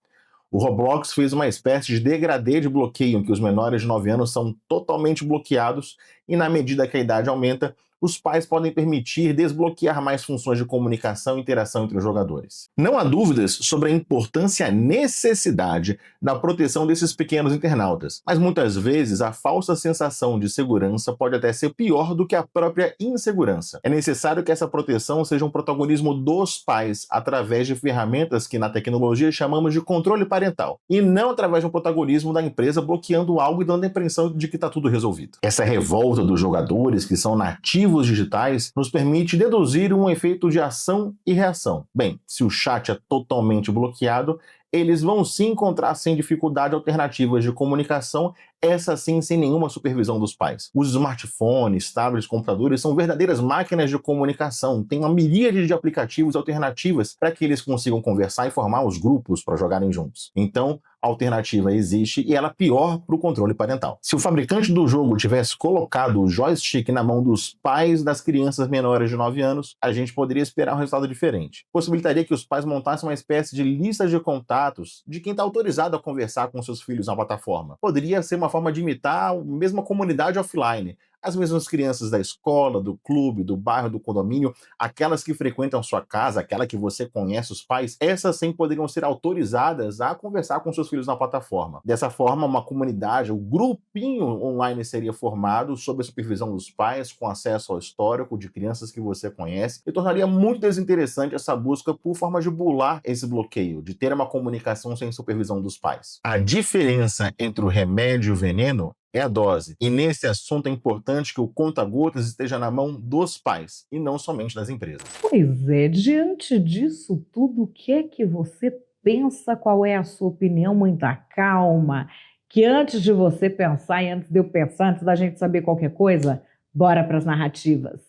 O Roblox fez uma espécie de degradê de bloqueio em que os menores de 9 anos são totalmente bloqueados e, na medida que a idade aumenta, os pais podem permitir desbloquear mais funções de comunicação e interação entre os jogadores. Não há dúvidas sobre a importância e a necessidade da proteção desses pequenos internautas, mas muitas vezes a falsa sensação de segurança pode até ser pior do que a própria insegurança. É necessário que essa proteção seja um protagonismo dos pais através de ferramentas que na tecnologia chamamos de controle parental, e não através de um protagonismo da empresa bloqueando algo e dando a impressão de que está tudo resolvido. Essa revolta dos jogadores que são nativos digitais nos permite deduzir um efeito de ação e reação. Bem, se o chat é totalmente bloqueado, eles vão sim encontrar sem dificuldade alternativas de comunicação, essa sim sem nenhuma supervisão dos pais. Os smartphones, tablets, computadores são verdadeiras máquinas de comunicação, tem uma miríade de aplicativos alternativas para que eles consigam conversar e formar os grupos para jogarem juntos. Então, a alternativa existe e ela é pior para o controle parental. Se o fabricante do jogo tivesse colocado o joystick na mão dos pais das crianças menores de 9 anos, a gente poderia esperar um resultado diferente. Possibilitaria que os pais montassem uma espécie de lista de contatos de quem está autorizado a conversar com seus filhos na plataforma. Poderia ser uma forma de imitar a mesma comunidade offline. As mesmas crianças da escola, do clube, do bairro, do condomínio, aquelas que frequentam sua casa, aquela que você conhece os pais, essas sim poderiam ser autorizadas a conversar com seus filhos na plataforma. Dessa forma, uma comunidade, um grupinho online seria formado sob a supervisão dos pais, com acesso ao histórico de crianças que você conhece, e tornaria muito desinteressante essa busca por forma de bular esse bloqueio, de ter uma comunicação sem supervisão dos pais. A diferença entre o remédio e o veneno é a dose. E nesse assunto é importante que o conta-gotas esteja na mão dos pais e não somente das empresas. Pois é, diante disso tudo, o que é que você pensa? Qual é a sua opinião? Muita calma, que antes de você pensar e antes de eu pensar, antes da gente saber qualquer coisa, bora para as narrativas.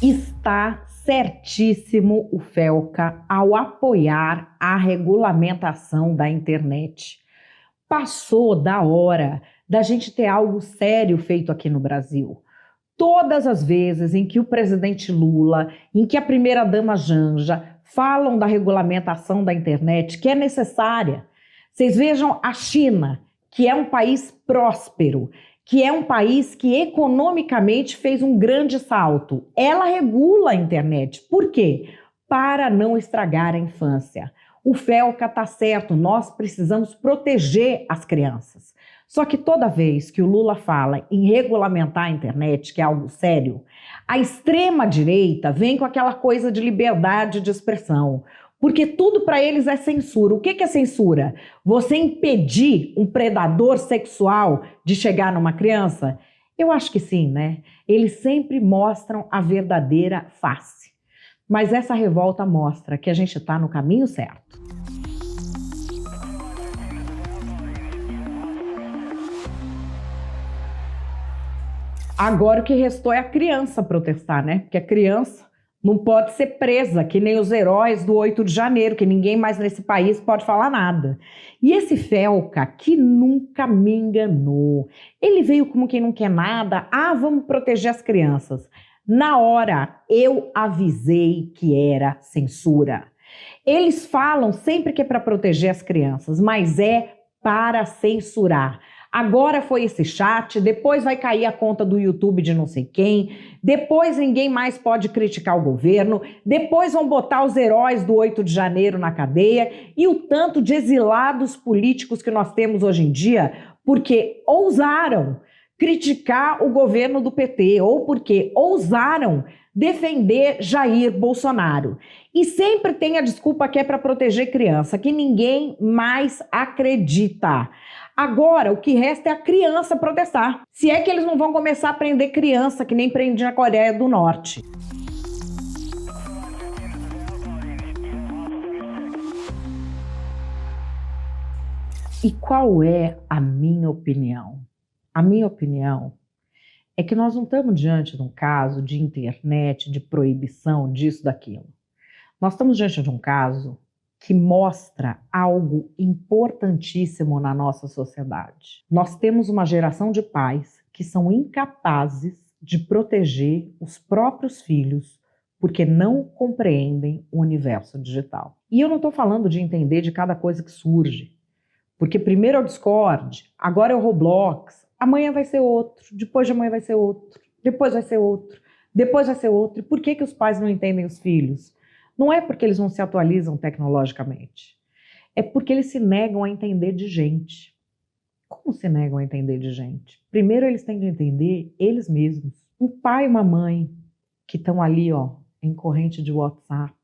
Está certíssimo o Felca ao apoiar a regulamentação da internet. Passou da hora da gente ter algo sério feito aqui no Brasil. Todas as vezes em que o presidente Lula, em que a primeira-dama Janja falam da regulamentação da internet, que é necessária. Vocês vejam a China, que é um país próspero, que é um país que economicamente fez um grande salto. Ela regula a internet. Por quê? Para não estragar a infância. O Felca está certo, nós precisamos proteger as crianças. Só que toda vez que o Lula fala em regulamentar a internet, que é algo sério, a extrema-direita vem com aquela coisa de liberdade de expressão. Porque tudo para eles é censura. O que é censura? Você impedir um predador sexual de chegar numa criança? Eu acho que sim, né? Eles sempre mostram a verdadeira face. Mas essa revolta mostra que a gente está no caminho certo. Agora o que restou é a criança protestar, né? Porque a criança não pode ser presa, que nem os heróis do 8 de janeiro, que ninguém mais nesse país pode falar nada. E esse Felca, que nunca me enganou, ele veio como quem não quer nada, vamos proteger as crianças. Na hora, eu avisei que era censura. Eles falam sempre que é para proteger as crianças, mas é para censurar. Agora foi esse chat, depois vai cair a conta do YouTube de não sei quem, depois ninguém mais pode criticar o governo, depois vão botar os heróis do 8 de janeiro na cadeia e o tanto de exilados políticos que nós temos hoje em dia, porque ousaram criticar o governo do PT ou porque ousaram defender Jair Bolsonaro. E sempre tem a desculpa que é para proteger criança, que ninguém mais acredita. Agora, o que resta é a criança protestar. Se é que eles não vão começar a prender criança, que nem prende na Coreia do Norte. E qual é a minha opinião? A minha opinião é que nós não estamos diante de um caso de internet, de proibição, disso, daquilo. Nós estamos diante de um caso que mostra algo importantíssimo na nossa sociedade. Nós temos uma geração de pais que são incapazes de proteger os próprios filhos porque não compreendem o universo digital. E eu não estou falando de entender de cada coisa que surge, porque primeiro é o Discord, agora é o Roblox, amanhã vai ser outro, depois de amanhã vai ser outro, depois vai ser outro, depois vai ser outro. E por que os pais não entendem os filhos? Não é porque eles não se atualizam tecnologicamente. É porque eles se negam a entender de gente. Como se negam a entender de gente? Primeiro eles têm de entender eles mesmos. Um pai e uma mãe que estão ali, em corrente de WhatsApp,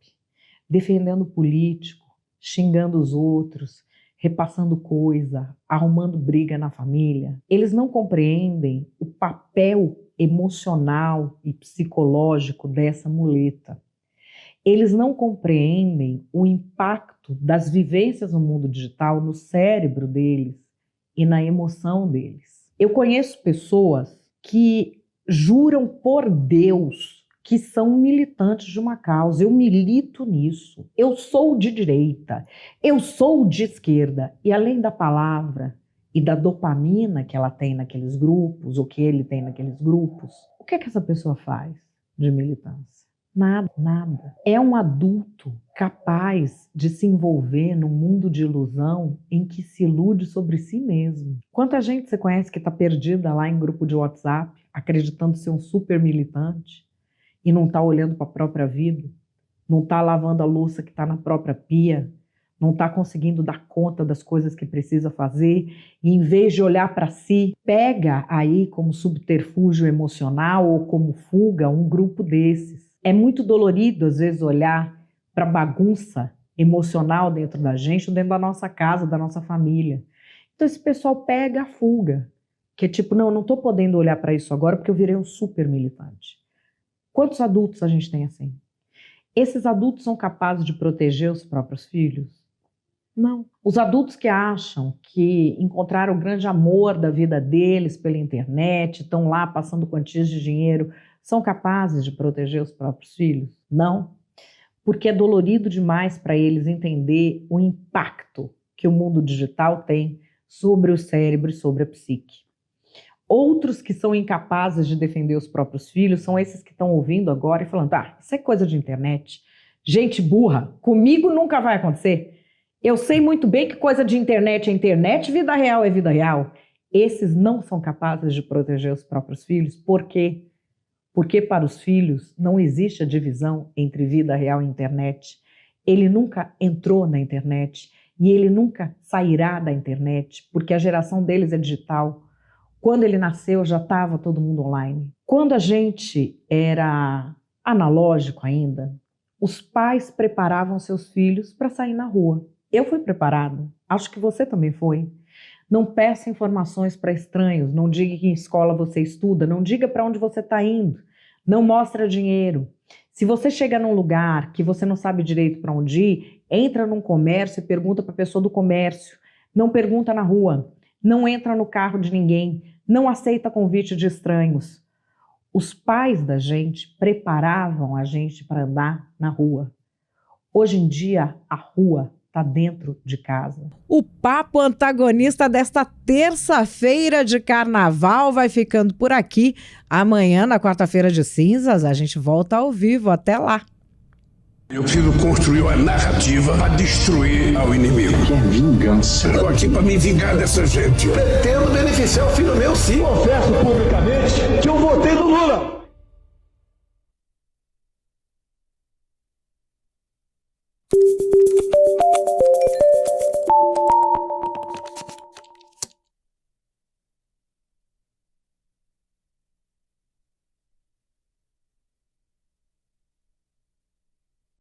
defendendo o político, xingando os outros, repassando coisa, arrumando briga na família. Eles não compreendem o papel emocional e psicológico dessa muleta. Eles não compreendem o impacto das vivências no mundo digital no cérebro deles e na emoção deles. Eu conheço pessoas que juram por Deus que são militantes de uma causa. Eu milito nisso. Eu sou de direita. Eu sou de esquerda. E além da palavra e da dopamina que ela tem naqueles grupos, ou que ele tem naqueles grupos, o que é que essa pessoa faz de militância? Nada, nada. É um adulto capaz de se envolver num mundo de ilusão em que se ilude sobre si mesmo. Quanta gente você conhece que está perdida lá em grupo de WhatsApp, acreditando ser um super militante e não está olhando para a própria vida, não está lavando a louça que está na própria pia, não está conseguindo dar conta das coisas que precisa fazer e, em vez de olhar para si, pega aí como subterfúgio emocional ou como fuga um grupo desses. É muito dolorido, às vezes, olhar para a bagunça emocional dentro da gente, dentro da nossa casa, da nossa família. Então, esse pessoal pega a fuga, que é tipo, não, eu não estou podendo olhar para isso agora porque eu virei um super militante. Quantos adultos a gente tem assim? Esses adultos são capazes de proteger os próprios filhos? Não. Os adultos que acham que encontraram o grande amor da vida deles pela internet, estão lá passando quantias de dinheiro, são capazes de proteger os próprios filhos? Não, porque é dolorido demais para eles entender o impacto que o mundo digital tem sobre o cérebro e sobre a psique. Outros que são incapazes de defender os próprios filhos são esses que estão ouvindo agora e falando, isso é coisa de internet, gente burra, comigo nunca vai acontecer. Eu sei muito bem que coisa de internet é internet, vida real é vida real. Esses não são capazes de proteger os próprios filhos, por quê? Porque para os filhos não existe a divisão entre vida real e internet. Ele nunca entrou na internet e ele nunca sairá da internet, porque a geração deles é digital. Quando ele nasceu já estava todo mundo online. Quando a gente era analógico ainda, os pais preparavam seus filhos para sair na rua. Eu fui preparada, acho que você também foi. Não peça informações para estranhos, não diga que em escola você estuda, não diga para onde você está indo, não mostra dinheiro. Se você chega num lugar que você não sabe direito para onde ir, entra num comércio e pergunta para a pessoa do comércio. Não pergunta na rua, não entra no carro de ninguém, não aceita convite de estranhos. Os pais da gente preparavam a gente para andar na rua. Hoje em dia, a rua está dentro de casa. O Papo Antagonista desta terça-feira de carnaval vai ficando por aqui. Amanhã, na quarta-feira de cinzas, a gente volta ao vivo. Até lá! Eu preciso construir uma narrativa para destruir ao inimigo. Que é vingança. Estou aqui para me vingar dessa gente. Pretendo beneficiar o filho meu, sim. Confesso publicamente que eu votei no Lula.